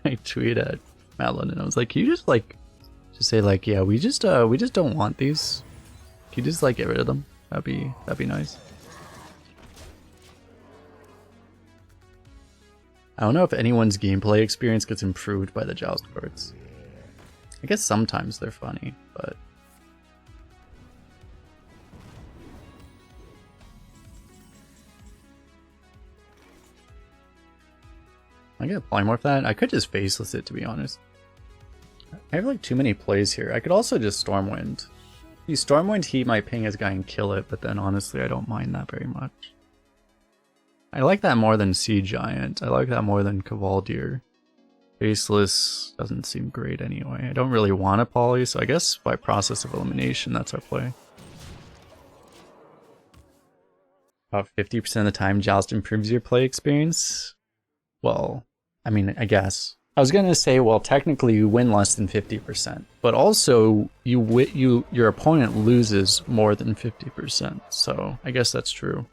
I tweeted at Madeline and I was like, can you just say like, yeah, we just don't want these. Can you just like get rid of them? That'd be nice. I don't know if anyone's gameplay experience gets improved by the Joust cards. I guess sometimes they're funny, but I get polymorph that. I could just faceless it, to be honest. I have like too many plays here. I could also just Stormwind. You Stormwind heat my ping as guy and kill it, but then honestly I don't mind that very much. I like that more than Sea Giant. I like that more than Cavaldier. Faceless doesn't seem great anyway. I don't really want a poly, so I guess by process of elimination that's our play. About 50% of the time Joust improves your play experience. Well, I mean, I guess. I was gonna say, well, technically you win less than 50%, but also your opponent loses more than 50%. So I guess that's true.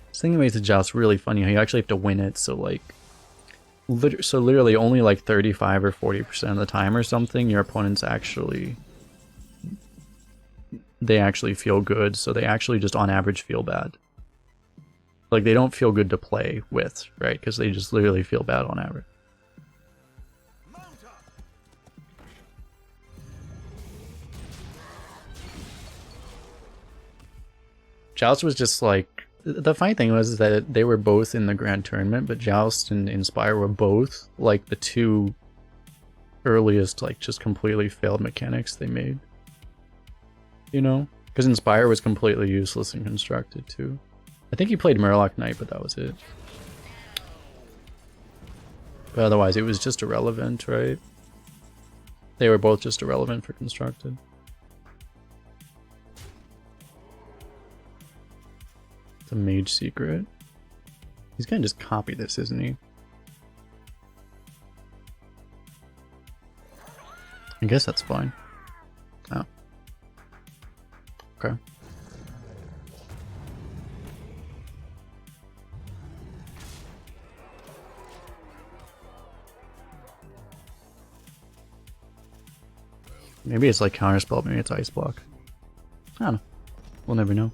This thing that makes the Joust really funny how you actually have to win it. So like, literally only like 35 or 40% of the time or something, your opponents actually feel good. So they actually just on average feel bad. Like, they don't feel good to play with, right? Because they just literally feel bad on average. Joust was just like... The funny thing was that they were both in the Grand Tournament, but Joust and Inspire were both, like, the two earliest, like, just completely failed mechanics they made. You know? Because Inspire was completely useless and constructed, too. I think he played Murloc Knight, but that was it. But otherwise, it was just irrelevant, right? They were both just irrelevant for constructed. It's a mage secret. He's gonna just copy this, isn't he? I guess that's fine. Oh. Okay. Maybe it's like counterspell, maybe it's ice block. I don't know. We'll never know.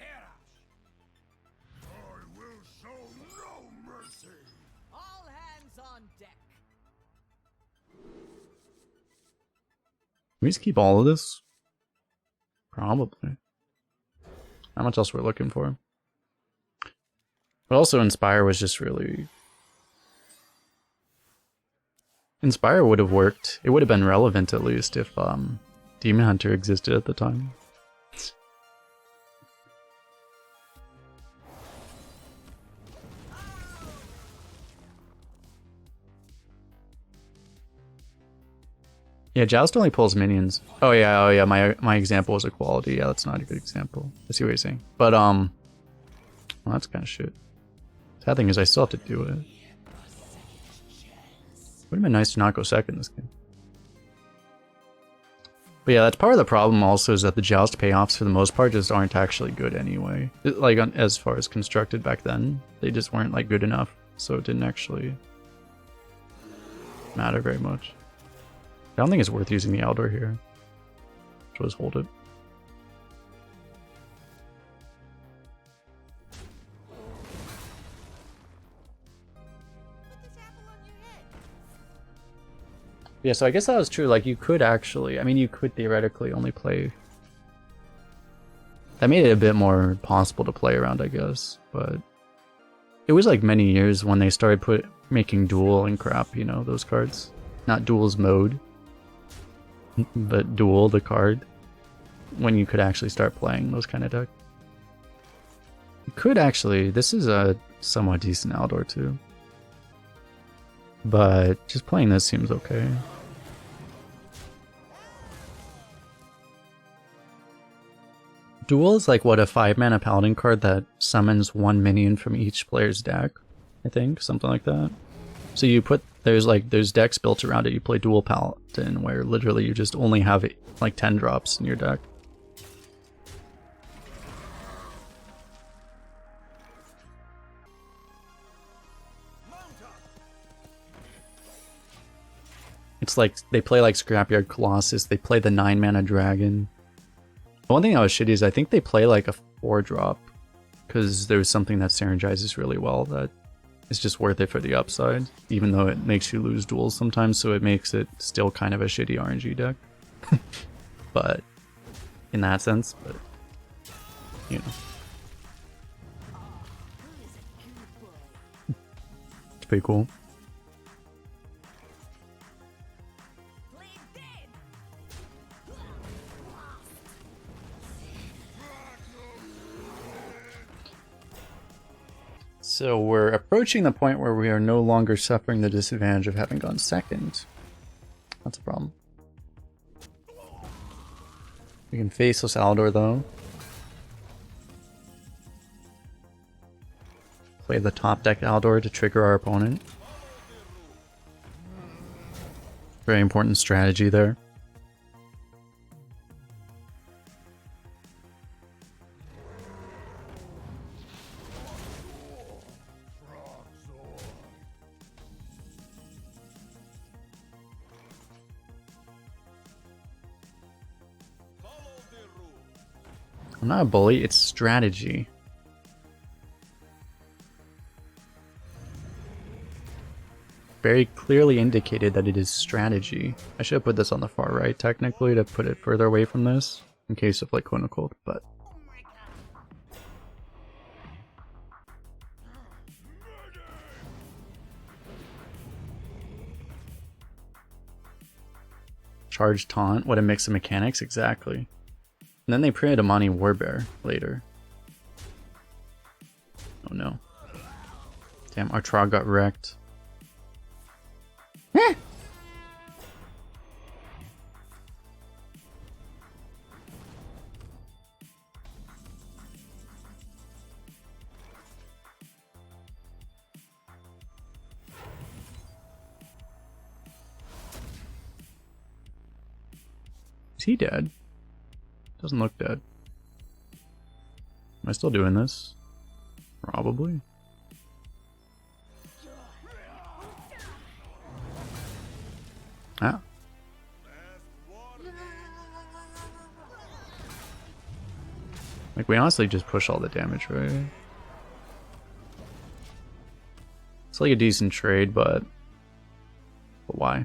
I will show no mercy. All hands on deck. Can we just keep all of this? Probably. How much else we're looking for? But also Inspire was just really... Inspire would have worked. It would have been relevant at least if Demon Hunter existed at the time. Yeah, Joust only pulls minions. Oh yeah, my example was equality. Yeah, that's not a good example. I see what you're saying. But well, that's kind of shit. Sad thing is I still have to do it. Would have been nice to not go second this game. But yeah, that's part of the problem also, is that the Joust payoffs for the most part just aren't actually good anyway. Like, as far as constructed back then, they just weren't like good enough, so it didn't actually matter very much. I don't think it's worth using the Eldor here. Just hold it. Put this apple on your head. Yeah, so I guess that was true. Like, you could actually... I mean, you could theoretically only play... That made it a bit more possible to play around, I guess. But it was like many years when they started making Duel and crap, you know, those cards. Not Duel's mode, but Duel, the card. When you could actually start playing those kind of decks. You could actually... This is a somewhat decent Eldor, too. But just playing this seems okay. Duel is like, what, a 5-mana Paladin card that summons 1 minion from each player's deck? I think, something like that. So you put, there's decks built around it. You play Duel Paladin, where literally you just only have like 10 drops in your deck. It's like, they play like Scrapyard Colossus, they play the 9-mana Dragon. The one thing that was shitty is I think they play like a 4-drop, because there's something that synergizes really well that is just worth it for the upside, even though it makes you lose duels sometimes, so it makes it still kind of a shitty RNG deck. But, in that sense, but, you know. It's pretty cool. So we're approaching the point where we are no longer suffering the disadvantage of having gone second. That's a problem. We can Faceless Aldor though. Play the top deck Aldor to trigger our opponent. Very important strategy there. I'm not a bully, it's strategy. Very clearly indicated that it is strategy. I should have put this on the far right, technically, to put it further away from this, in case of, like, quote-unquote, but... Charge Taunt, what a mix of mechanics, exactly. And then they printed Amani Warbear later. Oh no. Damn, our Trog got wrecked. Is he dead? Doesn't look dead. Am I still doing this? Probably. Ah. Like, we honestly just push all the damage, right? It's like a decent trade, but why?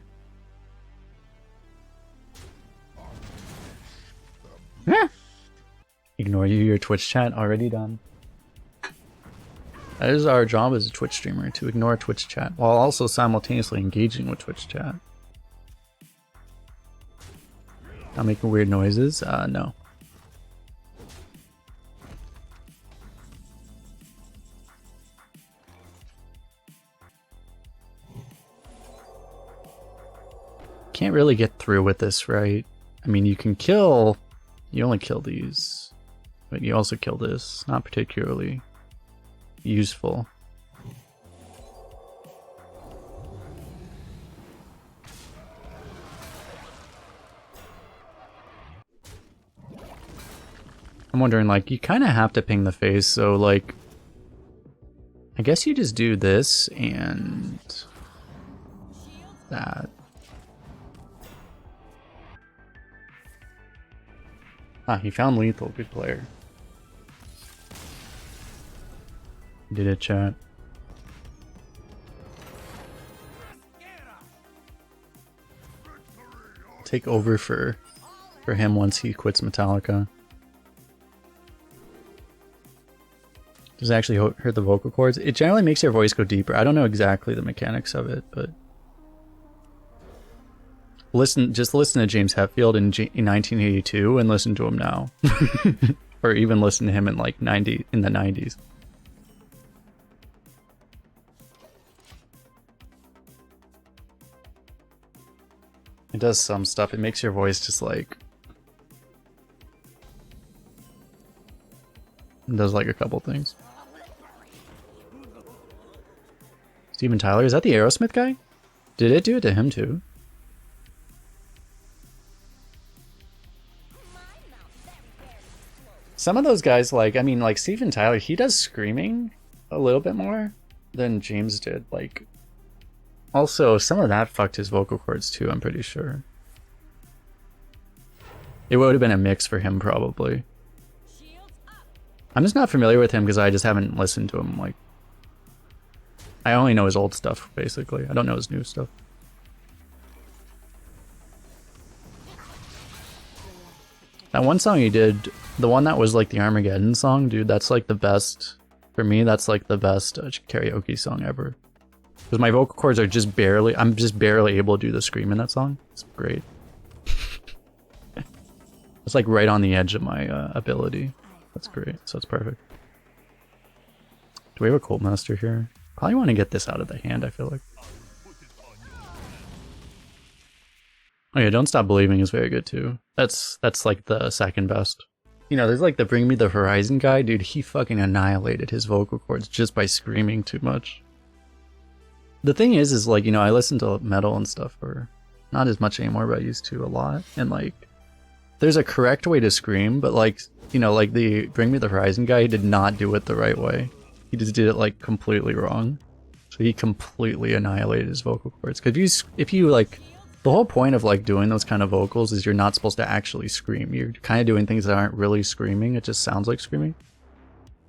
Ignore you, your Twitch chat already done. That is our job as a Twitch streamer, to ignore Twitch chat, while also simultaneously engaging with Twitch chat. Not making weird noises? No. Can't really get through with this, right? I mean, you can kill... You only kill these. But you also kill this. Not particularly useful. I'm wondering, like, you kind of have to ping the face, so, like... I guess you just do this and... that. Ah, he found lethal. Good player. Did it, chat. Take over for him once he quits Metallica. Does it actually hurt the vocal cords? It generally makes your voice go deeper. I don't know exactly the mechanics of it, but just listen to James Hetfield in 1982 and listen to him now. Or even listen to him in like in the 90s. It does some stuff. It makes your voice just like... It does like a couple things. Steven Tyler, is that the Aerosmith guy? Did it do it to him too? Some of those guys, like, I mean, like Steven Tyler, he does screaming a little bit more than James did. Like, also, some of that fucked his vocal cords too, I'm pretty sure. It would have been a mix for him, probably. I'm just not familiar with him because I just haven't listened to him, like... I only know his old stuff, basically. I don't know his new stuff. That one song he did, the one that was like the Armageddon song, dude, that's like the best, for me, that's like the best karaoke song ever. Because my vocal cords are just barely, I'm just barely able to do the scream in that song. It's great. It's like right on the edge of my ability. That's great, so it's perfect. Do we have a Cold Master here? Probably want to get this out of the hand, I feel like. Oh yeah, Don't Stop Believing is very good too. That's like the second best. You know, there's like the Bring Me the Horizon guy, dude, he fucking annihilated his vocal cords just by screaming too much. The thing is like, you know, I listen to metal and stuff, or not as much anymore, but I used to a lot, and like, there's a correct way to scream, but like, you know, like the Bring Me the Horizon guy, he did not do it the right way. He just did it like completely wrong. So he completely annihilated his vocal cords. Cause if you like, the whole point of like doing those kind of vocals is you're not supposed to actually scream. You're kind of doing things that aren't really screaming. It just sounds like screaming.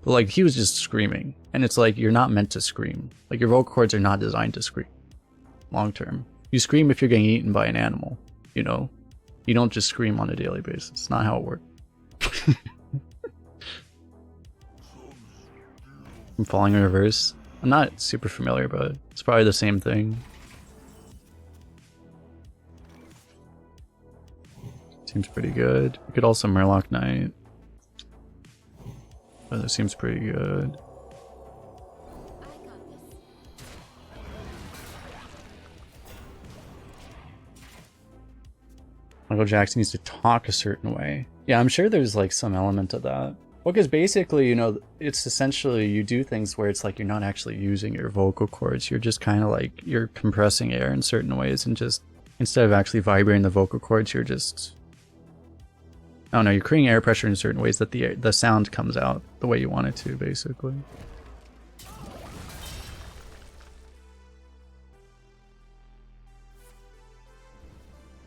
But like he was just screaming, and it's like you're not meant to scream. Like your vocal cords are not designed to scream. Long term, you scream if you're getting eaten by an animal. You know, you don't just scream on a daily basis. It's not how it works. I'm falling in reverse. I'm not super familiar, but it's probably the same thing. Seems pretty good. We could also Murloc Knight. But that seems pretty good. Michael Jackson needs to talk a certain way. Yeah, I'm sure there's like some element of that. Well, because basically, you know, it's essentially you do things where it's like you're not actually using your vocal cords. You're just kind of like, you're compressing air in certain ways, and just, instead of actually vibrating the vocal cords, you're just, I don't know, you're creating air pressure in certain ways that the sound comes out the way you want it to, basically.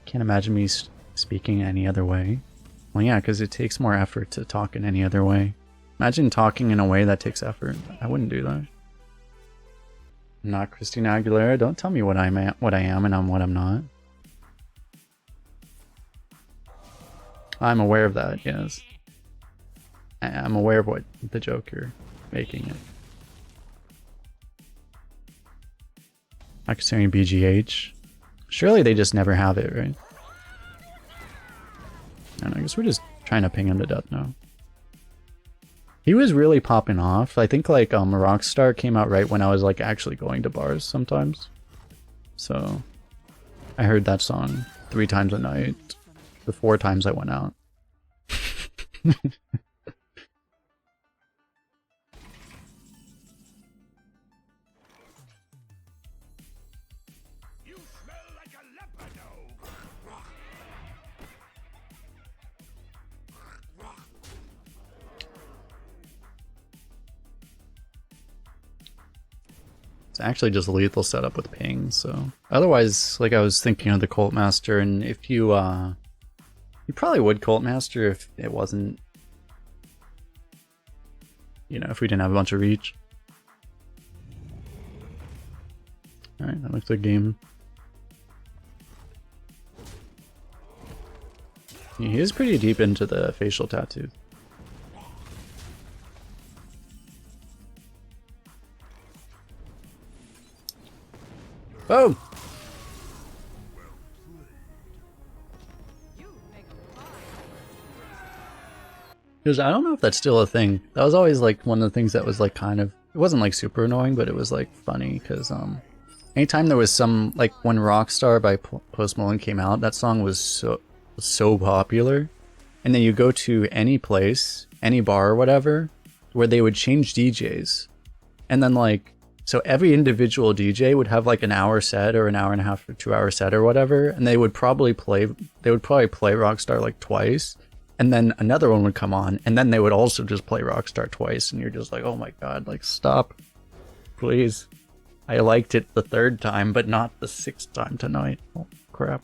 Can't imagine me speaking any other way. Well, yeah, because it takes more effort to talk in any other way. Imagine talking in a way that takes effort. I wouldn't do that. I'm not Christina Aguilera. Don't tell me what I am, and I'm what I'm not. I'm aware of that. Yes, I'm aware of what the joke you're making it. Not considering BGH. Surely they just never have it, right? I don't know, I guess we're just trying to ping him to death now. He was really popping off. I think like Rockstar came out right when I was like actually going to bars sometimes. So I heard that song 3 times a night. The 4 times I went out. You smell like a leopardo. It's actually just lethal setup with ping, so otherwise, like I was thinking of the Cult Master, and if you you probably would Cult Master if it wasn't, you know, if we didn't have a bunch of reach. Alright, that looks like a game. He is pretty deep into the facial tattoo. Boom! Because I don't know if that's still a thing. That was always like one of the things that was like kind of, it wasn't like super annoying, but it was like funny because anytime there was some, like when Rockstar by Post Malone came out, that song was so popular, and then you go to any place, any bar or whatever, where they would change DJs, and then like, so every individual DJ would have like an hour set or an hour and a half or 2 hour set or whatever, and they would probably play Rockstar like twice, and then another one would come on, and then they would also just play Rockstar twice, and you're just like, oh my god, like stop, please. I liked it the 3rd time, but not the 6th time tonight. Oh crap.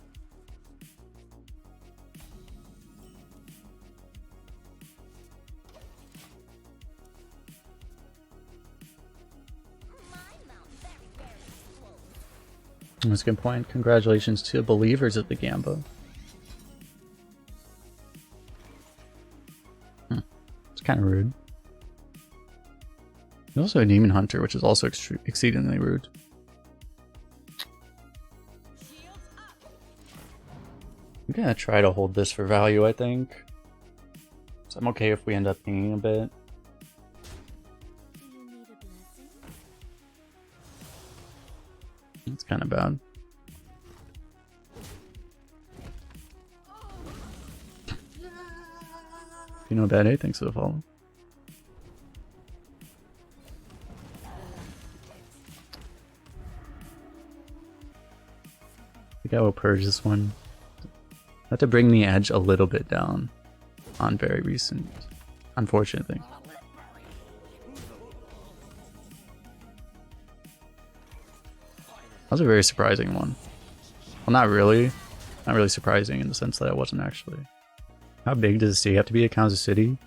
That's a good point. Congratulations to believers of the Gambo. It's kind of rude. There's also a Demon Hunter, which is also exceedingly rude. I'm gonna try to hold this for value, I think. So I'm okay if we end up pinging a bit. Do you need a blessing? It's kind of bad. You know, bad A, thanks for the follow. I think I will purge this one. I have to bring the edge a little bit down on very recent unfortunate thing. That was a very surprising one. Well, not really. Not really surprising in the sense that it wasn't actually. How big does the city have to be at Kansas City?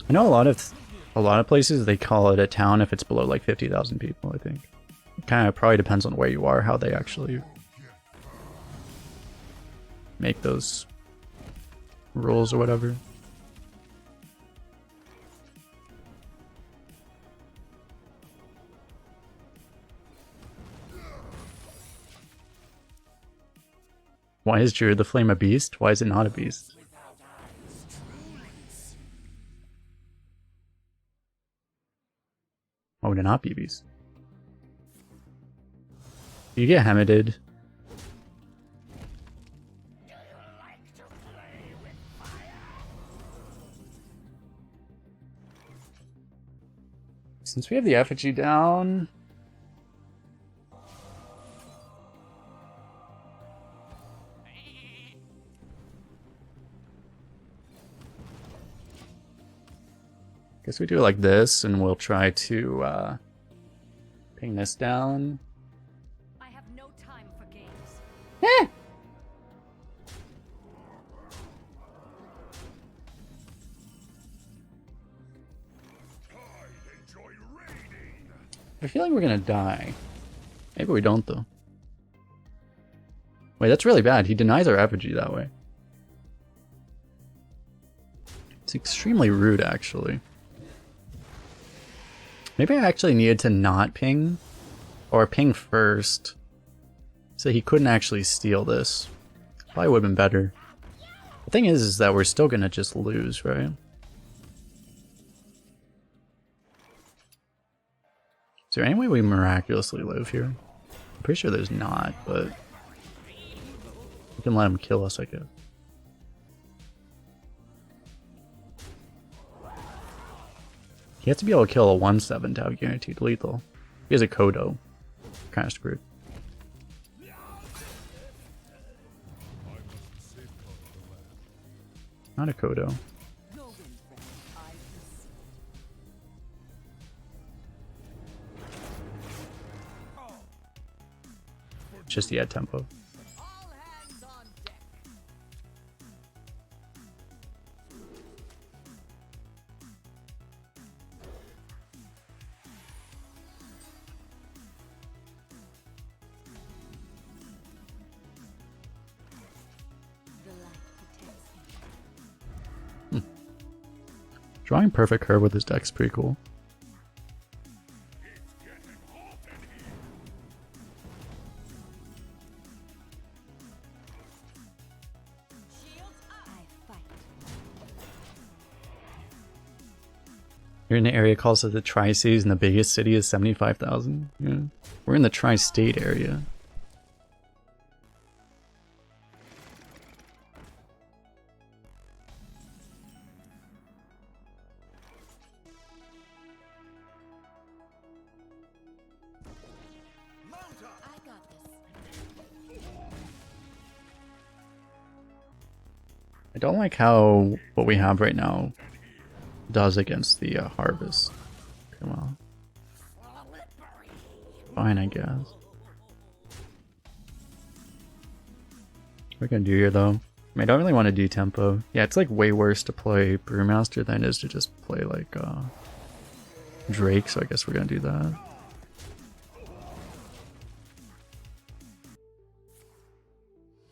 I know a lot of places they call it a town if it's below like 50,000 people, I think. It kind of probably depends on where you are, how they actually make those rules or whatever. Why is Druid the Flame a beast? Why is it not a beast? Why would it not be a beast? You get Hemided. Since we have the effigy down... Guess we do it like this, and we'll try to ping this down. I have no time for games. I feel like we're gonna die. Maybe we don't though. Wait, that's really bad. He denies our effigy that way. It's extremely rude, actually. Maybe I actually needed to not ping, or ping first, so he couldn't actually steal this. Probably would have been better. The thing is that we're still gonna just lose, right? Is there any way we miraculously live here? I'm pretty sure there's not, but we can let him kill us, I guess. He has to be able to kill a 1/7 to have guaranteed lethal. He has a Kodo. Kind of screwed. Not a Kodo. Just the ad tempo. All hands on deck. The light protects me. Drawing perfect curve with his deck's pretty cool. Shields up. I fight. You're in an area called the Tri-Cities, and the biggest city is 75,000. Yeah. We're in the Tri-State area. I got this. I don't like how what we have right now does against the harvest. Come on. Fine, I guess. What we're gonna do here though. I mean, I don't really want to do tempo. Yeah, it's like way worse to play Brewmaster than it is to just play like Drake, so I guess we're gonna do that.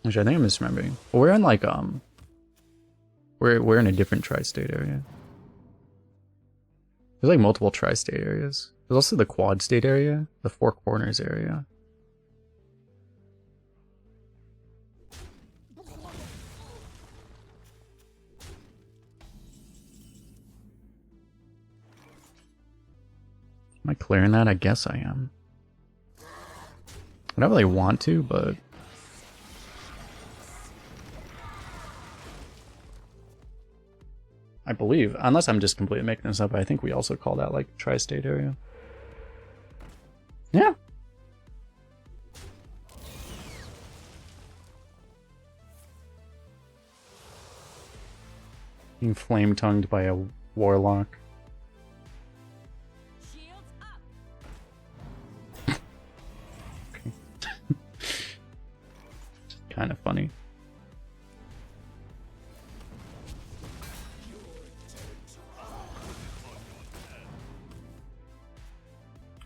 Which I think I'm misremembering. But we're in like we're in a different tri-state area. There's like multiple tri-state areas. There's also the quad state area, the Four Corners area. Am I clearing that? I guess I am. I don't really want to, but I believe, unless I'm just completely making this up, I think we also call that like tri-state area. Yeah. Being flame-tongued by a warlock. Shields up. Kind of funny.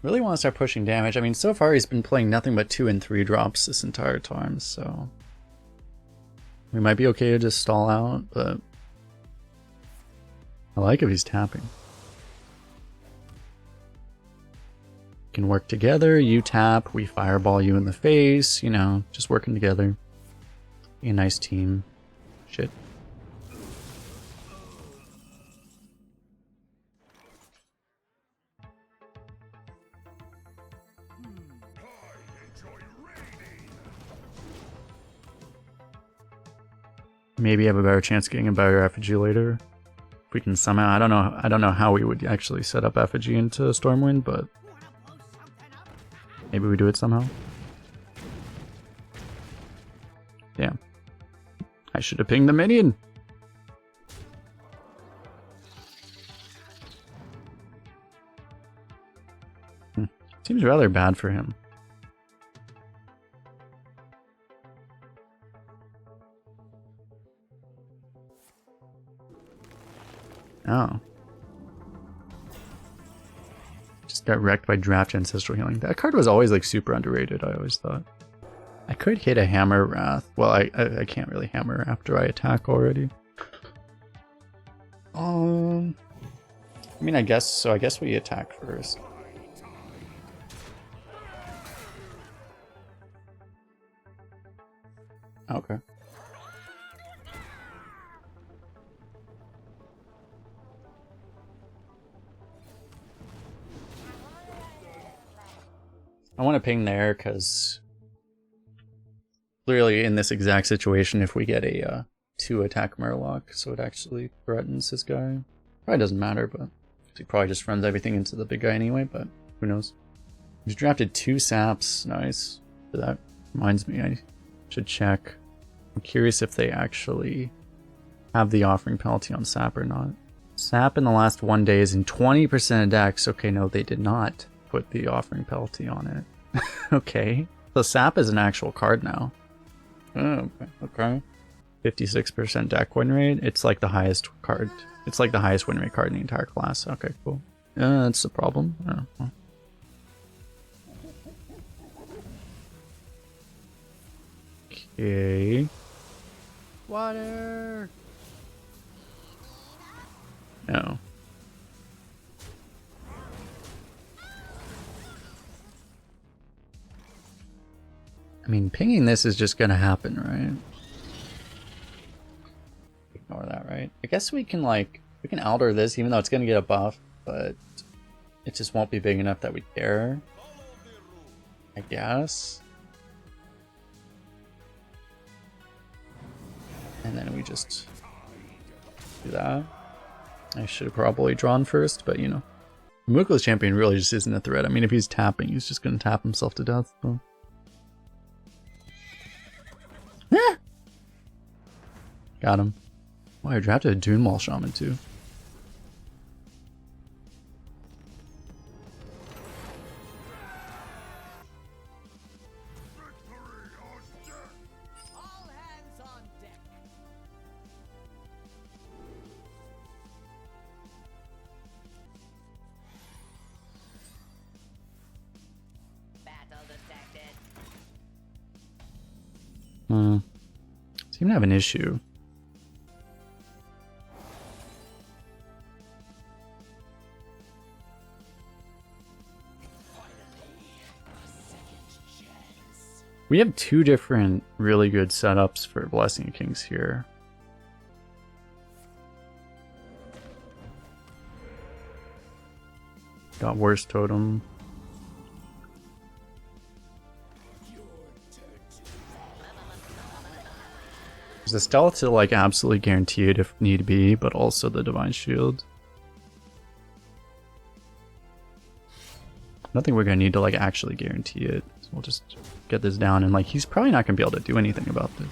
Really want to start pushing damage. I mean, so far he's been playing nothing but 2 and 3 drops this entire time, so we might be okay to just stall out, but I like if he's tapping. Can work together, you tap, we fireball you in the face, you know, just working together. Be a nice team. Shit. Maybe have a better chance of getting a better effigy later. If we can somehow, I don't know how we would actually set up effigy into Stormwind, but maybe we do it somehow. Damn. I should have pinged the minion. Seems rather bad for him. Oh. Just got wrecked by Draft Ancestral Healing. That card was always like super underrated, I always thought. I could hit a Hammer Wrath. Well, I can't really hammer after I attack already. I mean, I guess so. I guess we attack first. Okay. I want to ping there because clearly in this exact situation, if we get a 2-attack Murloc, so it actually threatens this guy. Probably doesn't matter, but he probably just runs everything into the big guy anyway, but who knows. He's drafted 2 saps. Nice. That reminds me, I should check. I'm curious if they actually have the offering penalty on sap or not. Sap in the last 1 day is in 20% of decks. Okay, no, they did not put the offering penalty on it. Okay. So sap is an actual card now. Oh, okay. 56% deck win rate. It's like the highest card. It's like the highest win rate card in the entire class. Okay, cool. That's a problem. Oh, well. Okay. Water. No. I mean, pinging this is just gonna happen, right? Ignore that, right? I guess we can alter this, even though it's gonna get a buff, but it just won't be big enough that we care. I guess. And then we just do that. I should have probably drawn first, but you know. Muko's champion really just isn't a threat. I mean, if he's tapping, he's just gonna tap himself to death. So. Got him. Oh, I drafted a Dune Wall Shaman too. All hands on deck. Battle detected. Seem to have an issue. We have 2 different really good setups for Blessing Kings here. Got Worst Totem. There's the Stealth to like absolutely guarantee it if need be, but also the Divine Shield. I don't think we're gonna need to like actually guarantee it. So we'll just get this down, and like he's probably not gonna be able to do anything about this.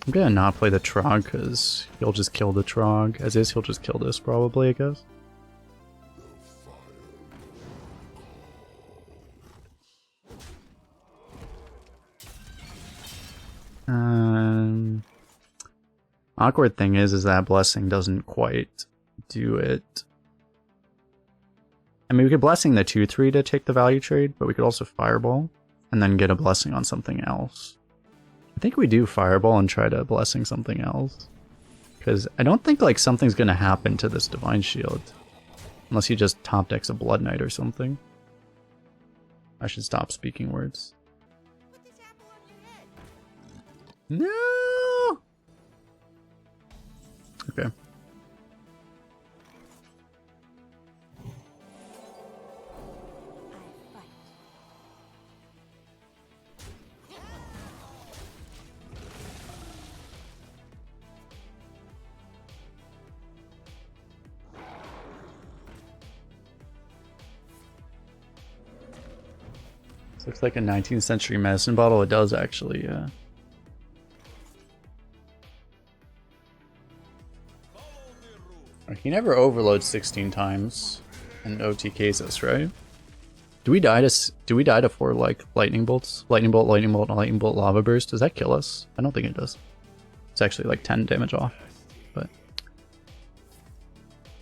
I'm gonna not play the Trog because he'll just kill the Trog. As is, he'll just kill this probably, I guess. Awkward thing is that Blessing doesn't quite do it. I mean, we could Blessing the 2/3 to take the value trade, but we could also Fireball and then get a Blessing on something else. I think we do Fireball and try to Blessing something else. Because I don't think like something's going to happen to this Divine Shield. Unless he just top decks a Blood Knight or something. I should stop speaking words. No! Okay. This looks like a 19th century medicine bottle. It does actually, yeah. He never overloads 16 times and OTKs us, right? Do we die to 4 like lightning bolts? Lightning bolt, lightning bolt, lightning bolt, lava burst. Does that kill us? I don't think it does. It's actually like 10 damage off. But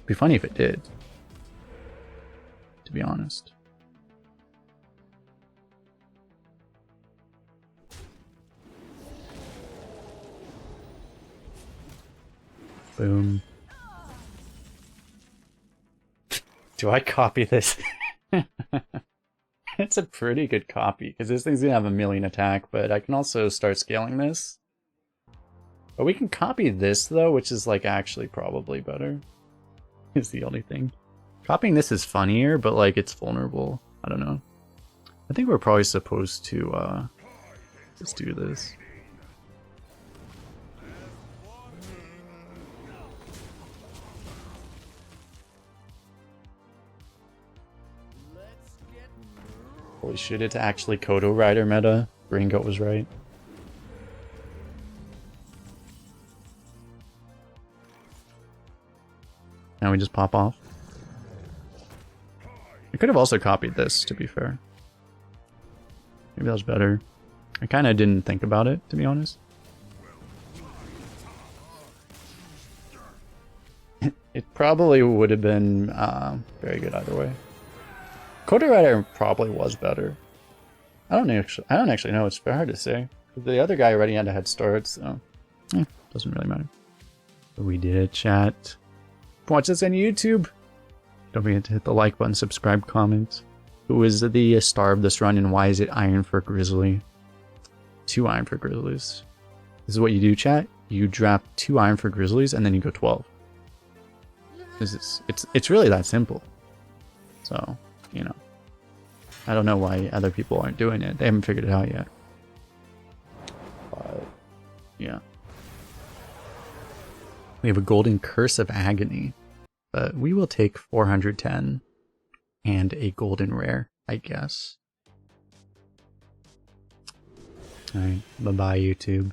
It'd be funny if it did, to be honest. Boom. Do I copy this? It's a pretty good copy, because this thing's gonna have a million attack, but I can also start scaling this. But we can copy this, though, which is, like, actually probably better. Is the only thing. Copying this is funnier, but, like, it's vulnerable. I don't know. I think we're probably supposed to, just do this. Holy shit, it's actually Kodo Rider meta. Ringo was right. Now we just pop off. I could have also copied this, to be fair. Maybe that was better. I kind of didn't think about it, to be honest. It probably would have been very good either way. Kodo Rider probably was better. I don't actually know. It's hard to say. The other guy already had a head start, so doesn't really matter. But we did it, chat. Watch us on YouTube. Don't forget to hit the like button, subscribe, comment. Who is the star of this run, and why is it Iron for Grizzly? 2 Iron for Grizzlies. This is what you do, chat. You draft 2 Iron for Grizzlies, and then you go 12. It's really that simple. So, you know, I don't know why other people aren't doing it. They haven't figured it out yet. But, yeah. We have a golden Curse of Agony, but we will take 410 and a golden rare, I guess. Alright, bye-bye YouTube.